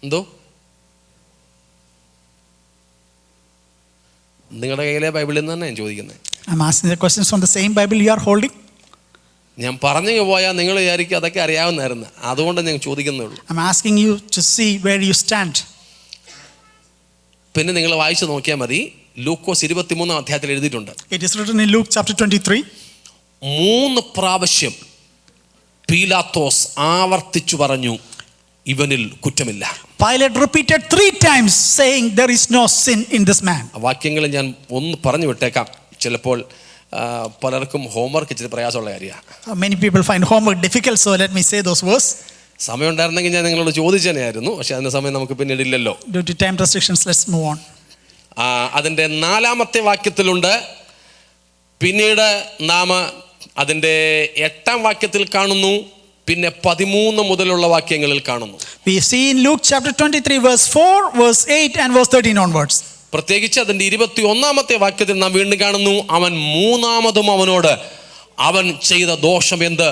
എന്തോ? നിങ്ങളുടെ കയ്യിലെ ബൈബിളിൽ നിന്ന് തന്നെ ഞാൻ ചോദിക്കുന്നത്. I'm asking the questions from the same Bible you are holding. ഞാൻ പറഞ്ഞു പോയാൽ നിങ്ങൾ വിചാരിക്കും അതൊക്കെ അറിയാവുന്നതായിരുന്നു, അതുകൊണ്ട് ഞാൻ ചോദിക്കുന്നേ ഉള്ളൂ. I'm asking you to see where you stand. പിന്നെ നിങ്ങൾ വായിച്ചു നോക്കിയാൽ മതി, ലൂക്കോസ് 23 അധ്യായത്തിൽ എഴുതിയിട്ടുണ്ട്. It is written in Luke chapter 23. 3 പ്രാവശ്യം പീലാത്തോസ് ആവർത്തിച്ചു പറഞ്ഞു ഇവനിൽ കുറ്റമില്ല. Pilate repeated 3 times saying there is no sin in this man. വാക്യങ്ങൾ ഞാൻ ഒന്ന് പറഞ്ഞു വിട്ടേക്കാം, ചിലപ്പോൾ പലർക്കും ഹോംവർക്ക് ഇച്ചിരി പ്രയാസമുള്ള കാര്യമാണ്. Many people find homework difficult, so let me say those words. സമയം ഉണ്ടായിരുന്നെങ്കിൽ ഞാൻ നിങ്ങളോട് ചോദിച്ചേനെയായിരുന്നു, പക്ഷെ അതിൻ്റെ സമയം നമുക്ക് പിന്നീട് ഇല്ലല്ലോ. Due to time restrictions, let's move on. അതിൻ്റെ 4-ാമത്തെ വാക്യത്തിലുണ്ട്. പിന്നീട് നാം അതിൻ്റെ 8-ാം വാക്യത്തിൽ കാണുന്നു, പിന്നെ 13 മുതലുള്ള വാക്യങ്ങളിൽ കാണുന്നു. We see in Luke chapter 23 verse 4, verse 8 and verse 13 onwards. പ്രത്യേകിച്ച് അതിൻ്റെ 21-ാമത്തെ വാക്യത്തിൽ നാം വീണ്ടും കാണുന്നു, അവൻ 3-ാമതും അവനോട് അവൻ ചെയ്ത ദോഷം എന്ത്,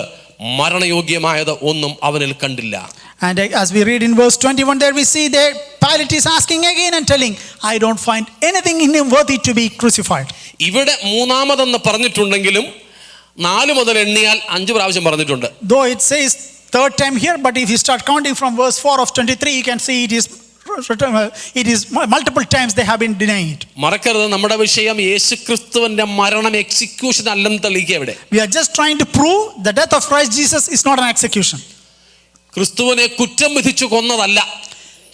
മരണയോഗ്യമായത് ഒന്നും അവനിൽ കണ്ടില്ല. And as we read in verse 21, there we see that Pilate is asking again and telling, I don't find anything in him worthy to be crucified. ഇവിടെ 3-ാമതെന്ന് പറഞ്ഞിട്ടുണ്ടെങ്കിലും 4 മുതൽ എണ്ണിയാൽ 5 പ്രാവശ്യം പറഞ്ഞിട്ടുണ്ട്. Though it says 3rd time here, but if you start counting from verse 4 of 23, you can see it is multiple times they have been denying it. മറക്കരുത്, നമ്മുടെ വിഷയം യേശുക്രിസ്തുവിന്റെ മരണം എക്സിക്യൂഷൻ അല്ലെന്ന് തെളിയിക്കുക. ഇവിടെ we are just trying to prove the death of Christ Jesus is not an execution. ക്രിസ്തുവിനെ കുറ്റം വിധിച്ചു കൊന്നതല്ല.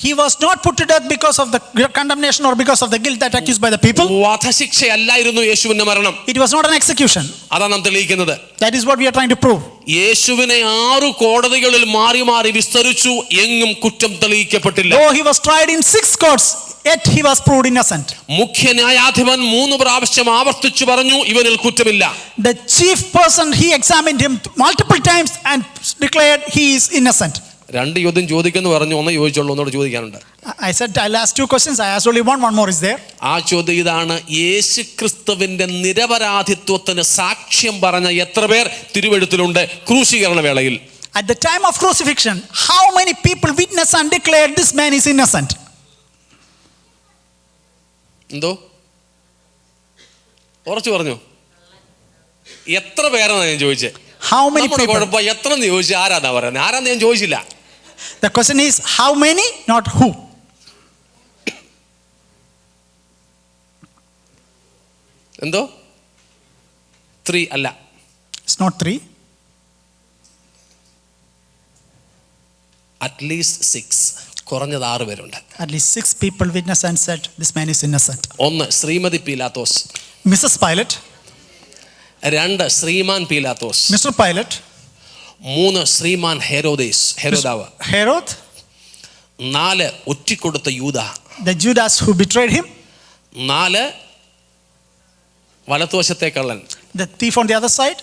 He was not put to death because of the condemnation or because of the guilt that accused by the people. വധശിക്ഷയല്ലായിരുന്നു യേശുവിന്റെ മരണം. It was not an execution. അതാണ് നാം തെളിയിക്കുന്നത്. That is what we are trying to prove. യേശുവിനെ 6 കോടതികളിൽ മാറി മാറി വിസ്തരിച്ചു, എങ്ങും കുറ്റം തെളിയിക്കപ്പെട്ടില്ല. Though he was tried in 6 courts, yet he was proved innocent. മുഖ്യ ന്യായാധിപൻ 3 പ്രാവശ്യം ആവർത്തിച്ചു പറഞ്ഞു ഇവനിൽ കുറ്റമില്ല. The chief person, he examined him multiple times and declared he is innocent. 2 ചോദ്യം ചോദിക്കുന്നു പറഞ്ഞു, ഒന്ന് ചോദിച്ചുള്ളൂ, ഒന്നോട് ചോദിക്കാനുണ്ട്. I said I'll ask 2 questions. I asked only one more is there. ആ ചോദ്യം ഇതാണ്, യേശുക്രിസ്തുവിന്റെ നിരപരാധിത്വത്തിന് സാക്ഷ്യം പറഞ്ഞ എത്ര പേർ തിരുവെഴുത്തിലുണ്ട് ക്രൂശീകരണ വേളയിൽ? At the time of crucifixion, how many people witnessed and declared this man is innocent? എന്തോ ഉറച്ചു പറഞ്ഞു? എത്ര പേരാണ് ഞാൻ ചോദിച്ചേ? How many people? കുഴപ്പം എത്ര എന്ന് ചോദിച്ചു, ആരാന്നാ പറയുന്നത്? ആരാന്ന് ഞാൻ ചോദിച്ചില്ല. The question is how many, not who. എന്തോ 3 അല്ല, it's not 3, at least 6, കുറഞ്ഞത് 6 പേരുണ്ട്. At least 6 people witnessed and said, this man is innocent. 1 Shrimati പീലാത്തോസ്, Mrs. Pilate, 2 ശ്രീമാൻ പീലാത്തോസ്, Mr. Pilate, 3 Shriman ഹെരോദാവ്, Herod, 4 ഒറ്റിക്കൊടുത്ത യൂദ, the Judas who betrayed him, 4 വലത്തുവശത്തെ കള്ളൻ, the thief on the other side,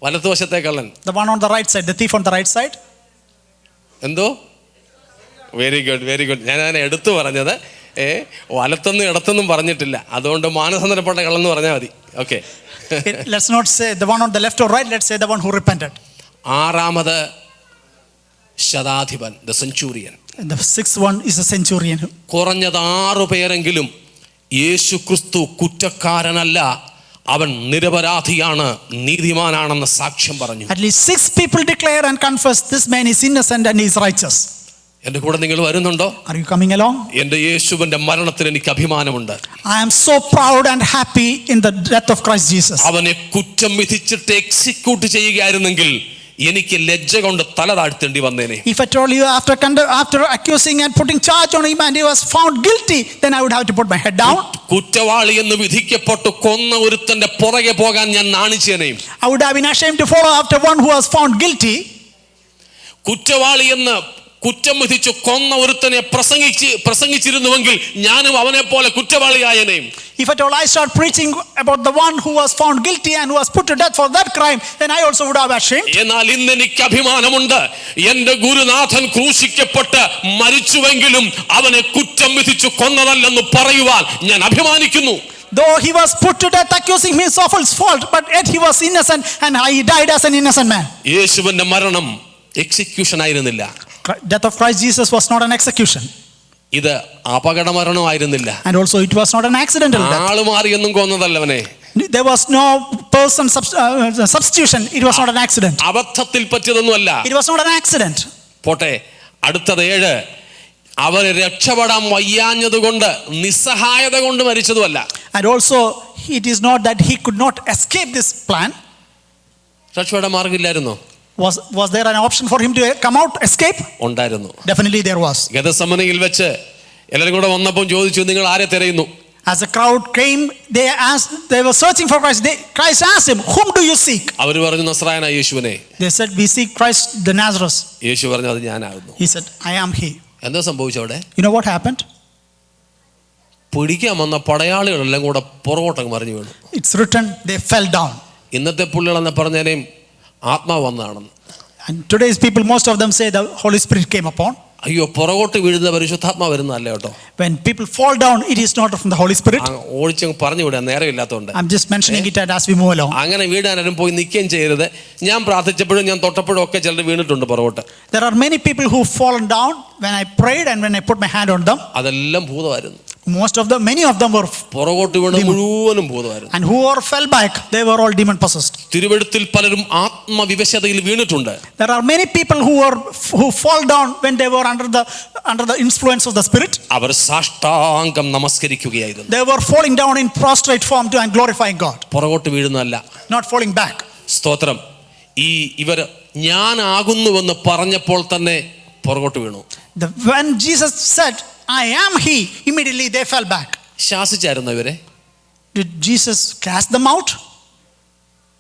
വലത്തുവശത്തെ കള്ളൻ, the one on the right side, the thief on the right side. എന്തോ very good. ഞാൻ അതിനെ എടുത്തു പറഞ്ഞത് വലത്തൊന്നും ഇടത്തൊന്നും പറഞ്ഞിട്ടില്ല, അതുകൊണ്ട് മാനസാന്തരപ്പെട്ട കള്ളെന്ന് പറഞ്ഞാൽ മതി. Okay, Let's not say the one on the left or right, let's say the one who repented. 6ാമത് ശതാധിപൻ, the centurion. And the 6th one is a centurion. കുറഞ്ഞത് 6 പേരെങ്കിലും യേശു ക്രിസ്തു കുറ്റക്കാരനല്ല, അവൻ നിരപരാധിയാണ്, നീതിമാനാണെന്ന് സാക്ഷ്യം പറഞ്ഞു. At least 6 people declare and confess this man is innocent and he is righteous. എന്റെ കൂടെ നിങ്ങൾ വരുന്നുണ്ടോ? Are you coming along? എന്റെ യേശുവിന്റെ മരണത്തിൽ എനിക്ക് അഭിമാനമുണ്ട്. I am so proud and happy in the death of Christ Jesus. അവനെ കുറ്റം വിധിച്ചിട്ട് എക്സിക്യൂട്ട് ചെയ്യുകയായിരുന്നെങ്കിൽ എനിക്ക് ലജ്ജ കൊണ്ട് തല താഴ്ത്തേണ്ടി വന്നേനെ. If I told you after accusing and putting charge on him and he was found guilty, then I would have to put my head down. കുറ്റവാളി എന്ന് വിധിക്കപ്പെട്ടു കൊന്ന ഒരുത്തന്റെ പുറകെ പോകാൻ ഞാൻ നാണിച്ചേനെയും. I would have been ashamed to follow after one who was found guilty. കുറ്റവാളി എന്ന് കുറ്റം വിധിച്ചു കൊന്ന ഒരുത്തനെ പ്രസംഗിച്ചിരുന്നുവെങ്കിൽ ഞാനും അവനെ പോലെ കുറ്റവാളിയായനെയും. If at all I start preaching about the one who was found guilty and who was put to death for that crime, then I also would have ashamed. എന്നാൽ ഇന്ന് എനിക്ക് അഭിമാനമുണ്ട്, എന്റെ ഗുരുനാഥൻ ക്രൂശിക്കപ്പെട്ട് മരിച്ചുവെങ്കിലും അവനെ കുറ്റം വിധിച്ചു കൊന്നതല്ലെന്ന് പറയുവാൻ ഞാൻ അഭിമാനിക്കുന്നു. Though he was put to death accusing him of his fault, but yet he was innocent and he died as an innocent man. യേശുവിന്റെ മരണം എക്സിക്യൂഷൻ ആയിരുന്നില്ല. Death of Christ Jesus was not an execution. ഇത് അപകട മരണമായിരുന്നില്ല. And also it was not an accidental death. ആള് മാറിയൊന്നും കൊന്നതല്ലവനെ. There was no person substitution. It was not an accident. അബദ്ധത്തിൽ പറ്റിയതൊന്നുമല്ല. It was not an accident. പോട്ടെ, അടുത്തത് 7. അവന് രക്ഷപ്പെടാൻ വയ്യാഞ്ഞതുകൊണ്ട് നിസ്സഹായത കൊണ്ട് മരിച്ചതുമല്ല. And also it is not that he could not escape this plan. രക്ഷപ്പെടാൻ മാർഗമില്ലായിരുന്നോ? Was there an option for him to come out, escape? ഉണ്ടായിരുന്നു. Definitely there was. ഗെത്സമനയിൽ വെച്ച് എല്ലാവരും കൂടെ വന്നപ്പോൾ ചോദിച്ചു, നിങ്ങൾ ആരെ തിരയുന്നു? As the crowd came, they were searching for Christ. Christ asked him, whom do you seek? അവർ പറഞ്ഞു, നസ്രായനായ യേശുവിനെ. They said, we seek Christ the Nazareth. യേശു പറഞ്ഞു, അത് ഞാനാകുന്നു. He said, I am he. എന്താ സംഭവിച്ചവിടെ? You know what happened? പിടിക്കാൻ വന്ന പടയാളികളെല്ലാം കൂടെ പുറകോട്ടങ്ങ് മറിഞ്ഞു വീണു. It's written, they fell down. ഇന്നത്തെ പുള്ളികളെന്ന് പറഞ്ഞാലും ആത്മാവ് വന്നതാണെന്ന്. And today's people, most of them say the Holy Spirit came upon. അയ്യോ, പുറകോട്ട് വീഴുന്ന പരിശുദ്ധാത്മാവ് വരുന്നതല്ല കേട്ടോ. When people fall down, it is not from the Holy Spirit. ഓടിച്ചങ്ങ് പറഞ്ഞു വിടാൻ നേരമില്ലാത്തതുകൊണ്ട് I'm just mentioning it as we move along. അങ്ങനെ വീടാനും പോയി നിൽക്കുകയും ചെയ്യരുത്. ഞാൻ പ്രാർത്ഥിച്ചപ്പോഴും ഞാൻ തൊട്ടപ്പോഴും ഒക്കെ ചിലർ വീണിട്ടുണ്ട് പുറകോട്ട്. There are many people who fallen down when I prayed and when I put my hand on them. അതെല്ലാം ഭൂതമായിരുന്നു. Many of them were പുറകോട്ട് വീണ് മുഴുവനും ഭൂതമായിരുന്നു. And whoever fell back, they were all demon possessed. തിരുവെഴുത്തിൽ പലരും ആത്മവിവശതയിൽ വീണിട്ടുണ്ട്. There are many people who fall down when they were under the influence of the Spirit. അവർ സാഷ്ടാംഗം നമസ്കരിക്കുകയായിരുന്നു. They were falling down in prostrate form to and glorifying God. പുറകോട്ട് വീഴുന്നതല്ല. Not falling back. സ്തോത്രം. ഇവർ ഞാനാകുന്നുവെന്ന് പറഞ്ഞപ്പോൾ തന്നെ പുറകോട്ട് വീണു. When Jesus said, I am he, immediately they fell back. ശാസിച്ചായിരുന്നു ഇവരെ? Did Jesus cast them out?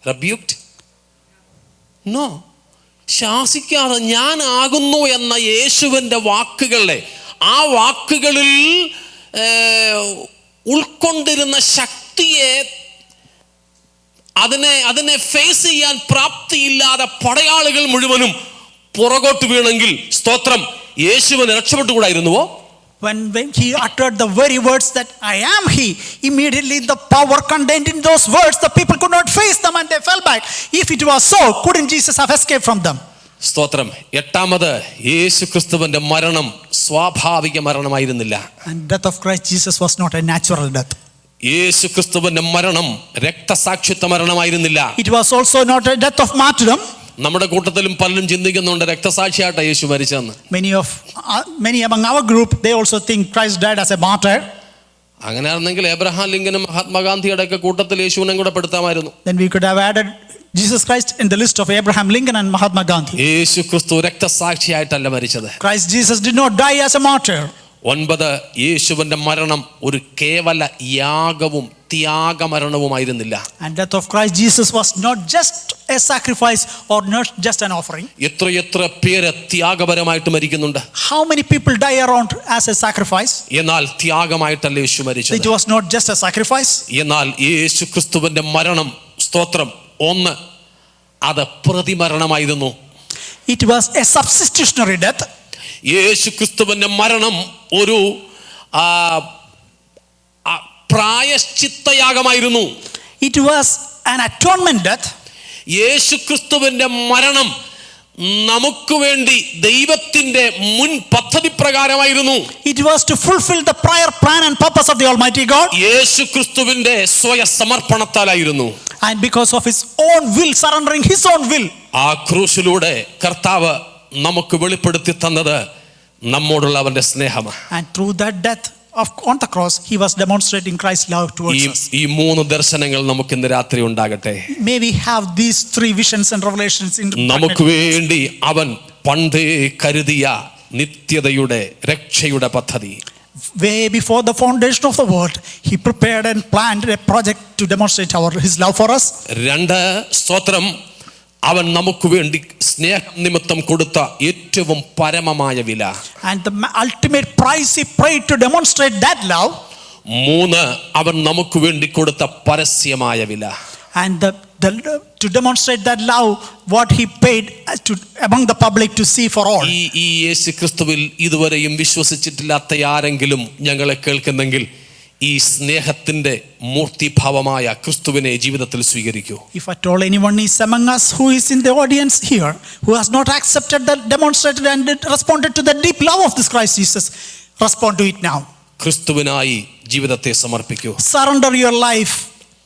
Rebuked? No. ശാസിക്കാതെ ഞാനാകുന്നു എന്ന യേശുവിൻ്റെ വാക്കുകളെ, ആ വാക്കുകളിൽ ഉൾക്കൊണ്ടിരുന്ന ശക്തിയെ, അതിനെ ഫേസ് ചെയ്യാൻ പ്രാപ്തിയില്ലാതെ പടയാളികൾ മുഴുവനും പുറകോട്ട് വീണെങ്കിൽ സ്തോത്രം, യേശുവിനെ രക്ഷപ്പെട്ടുകൂടായിരുന്നുവോ? When he uttered the very words that I am he, immediately the power contained in those words, the people could not face them and they fell back. If it was so, couldn't Jesus have escaped from them? സ്തോത്രം. 8ാമത് യേശു ക്രിസ്തുവിന്റെ മരണം സ്വാഭാവിക മരണമായിരുന്നില്ല. And death of Christ Jesus was not a natural death. യേശു ക്രിസ്തുവിന്റെ മരണം രക്തസാക്ഷിത്വ മരണമായിരുന്നില്ല. It was also not a death of martyrdom. നമ്മുടെ കൂട്ടത്തിലും പലരും ചിന്തിക്കുന്നുണ്ട് രക്തസാക്ഷിയായിട്ട് യേശു മരിച്ചെന്ന്. Many among our group, they also think Christ died as a martyr. അങ്ങനെയാണെങ്കിൽ എബ്രഹാം ലിങ്കനും മഹാത്മാഗാന്ധിയുടെ ഒക്കെ കൂട്ടത്തിൽ യേശുവിനെ കൂടെ പെടുത്താമായിരുന്നു. Then we could have added Jesus Christ in the list of Abraham Lincoln and Mahatma Gandhi. യേശു ക്രിസ്തു രക്തസാക്ഷിയായിട്ടല്ല മരിച്ചത്. Christ Jesus did not die as a martyr. 9 യേശുവിന്റെ മരണം ഒരു കേവല യാഗവും ത്യാഗമരണവുമായിരുന്നില്ല. And death of Christ Jesus was not just a sacrifice or not just an offering. എത്ര പേര് ത്യാഗപരമായിട്ട് മരിക്കുന്നുണ്ട്. How many people die around as a sacrifice? എന്നാൽ ത്യാഗമായിട്ടല്ല യേശു It മരിച്ചത്. was not just a sacrifice. എന്നാൽ യേശു ക്രിസ്തുവിന്റെ മരണം, സ്തോത്രം, ഒന്ന് അത് പ്രതിമരണമായിരുന്നു. It was a substitutionary death. യേശു ക്രിസ്തുവിന്റെ മരണം ഒരു പ്രായശ്ചിത്തയാഗമായിരുന്നു. It was an atonement death. യേശു ക്രിസ്തുവിന്റെ മരണം നമുക്ക് വേണ്ടി ദൈവത്തിന്റെ മുൻ പദ്ധതി പ്രകാരമായിരുന്നു. It was to fulfill the prior plan and purpose of the Almighty God. യേശു ക്രിസ്തുവിന്റെ സ്വയ സമർപ്പണത്താലായിരുന്നു. And because of his own will, surrendering his own will. ആ ക്രൂശിലൂടെ കർത്താവ് നമുക്ക് വെളിപ്പെടുത്തി തന്നത് നമ്മോടുള്ള അവന്റെ സ്നേഹമാണ്. And through that death on the cross, he was demonstrating Christ's love towards us. ഈ 3 ദർശനങ്ങൾ നമുക്ക് ഇന്ന് രാത്രി ഉണ്ടാകട്ടെ. May we have these 3 visions and revelations in നമുക്ക് വേണ്ടി അവൻ പണ്ടേ കരുതിയ നിത്യതയുടെ രക്ഷയുടെ പദ്ധതി. Way before the foundation of the world, he prepared and planned a project to demonstrate his love for us. 2 സ്തോത്രം, അവൻ നമുക്ക് വേണ്ടി സ്നേഹനിമിത്തം കൊടുത്ത ഏറ്റവും പരമമായ വില. And the ultimate price he paid to demonstrate that love. 3 അവൻ നമുക്ക് വേണ്ടി കൊടുത്ത പരസ്യമായ വില. And to demonstrate that love, what he paid to among the public to see for all. ഈ യേശു ക്രിസ്തുവിൽ ഇതുവരെയും വിശ്വസിച്ചിട്ടില്ലാത്ത ആരെങ്കിലും ഞങ്ങളെ കേൾക്കുന്നെങ്കിൽ ഈ സ്നേഹത്തിന്റെ മൂർത്തിഭാവമായ ക്രിസ്തുവിനെ ജീവിതത്തിൽ സ്വീകരിക്കൂ. If at all anyone is among us who is in the audience here, who has not accepted that, demonstrated and responded to the deep love of this Christ Jesus, respond to it now. ക്രിസ്തുവിനായി ജീവിതത്തെ സമർപ്പിക്കൂ. Surrender your life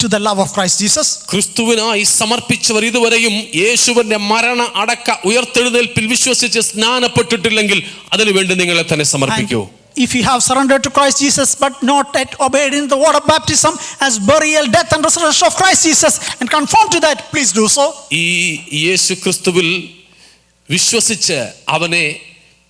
to the love of Christ Jesus. ക്രിസ്തുവിനായി സമർപ്പിച്ചവർ ഇതുവരെയും യേശുവിന്റെ മരണ അടക്ക ഉയർത്തെഴുന്നേൽപ്പിൽ വിശ്വസിച്ച് സ്നാനപ്പെട്ടിട്ടില്ലെങ്കിൽ അതിനുവേണ്ടി നിങ്ങളെ തന്നെ സമർപ്പിക്കൂ. If you have surrendered to Christ Jesus but not yet obeyed in the word of baptism as burial, death and resurrection of Christ Jesus and conform to that, please do so. ഈ യേശു ക്രിസ്തുവിൽ വിശ്വസിച്ച് അവനെ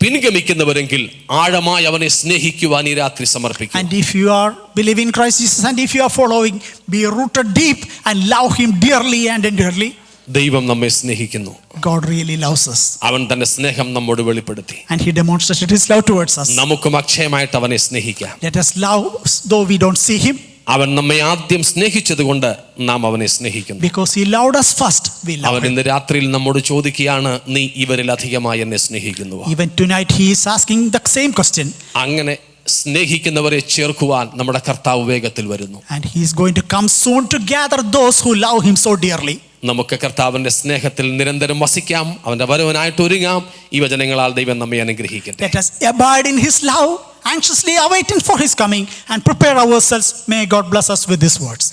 പിൻഗമിക്കുന്നവരെങ്കിൽ ആഴമായി അവനെ സ്നേഹിക്കുവാൻ ഈ രാത്രി സമർപ്പിക്കുക. And if you are believing Christ Jesus and if you are following, be rooted deep and love him dearly and endearly. ദൈവം നമ്മെ സ്നേഹിക്കുന്നു. God really loves us. അവൻ തന്റെ സ്നേഹം നമ്മോട് വെളിപ്പെടുത്തി. And he demonstrated his love towards us. നമുക്കും അക്ഷയമായിട്ട് അവനെ സ്നേഹിക്കാം. Let us love though we don't see him. അവൻ നമ്മെ ആദ്യം സ്നേഹിച്ചതുകൊണ്ട് നാം അവനെ സ്നേഹിക്കുന്നു. Because he loved us first, we love അവൻ him. ഇന്ന് രാത്രിയിൽ നമ്മോട് ചോദിക്കുകയാണ്, നീ ഇവരിൽ അധികമായി എന്നെ സ്നേഹിക്കുന്നുവോ? Even tonight he is asking the same question. അങ്ങനെ സ്നേഹിക്കുന്നവരെ ചേർക്കുവാൻ നമ്മുടെ കർത്താവ് വേഗത്തിൽ വരുന്നു. And he is going to come soon to gather those who love him so dearly. നമുക്ക് കർത്താവിന്റെ സ്നേഹത്തിൽ നിരന്തരം വസിക്കാം, അവന്റെ വരവനായിട്ട് ഒരുങ്ങാം. ഈ വചനങ്ങളാൽ ദൈവം നമ്മെ അനുഗ്രഹിക്കട്ടെ. Let us abide in his love, anxiously awaiting for his coming and prepare ourselves. May God bless us with these words.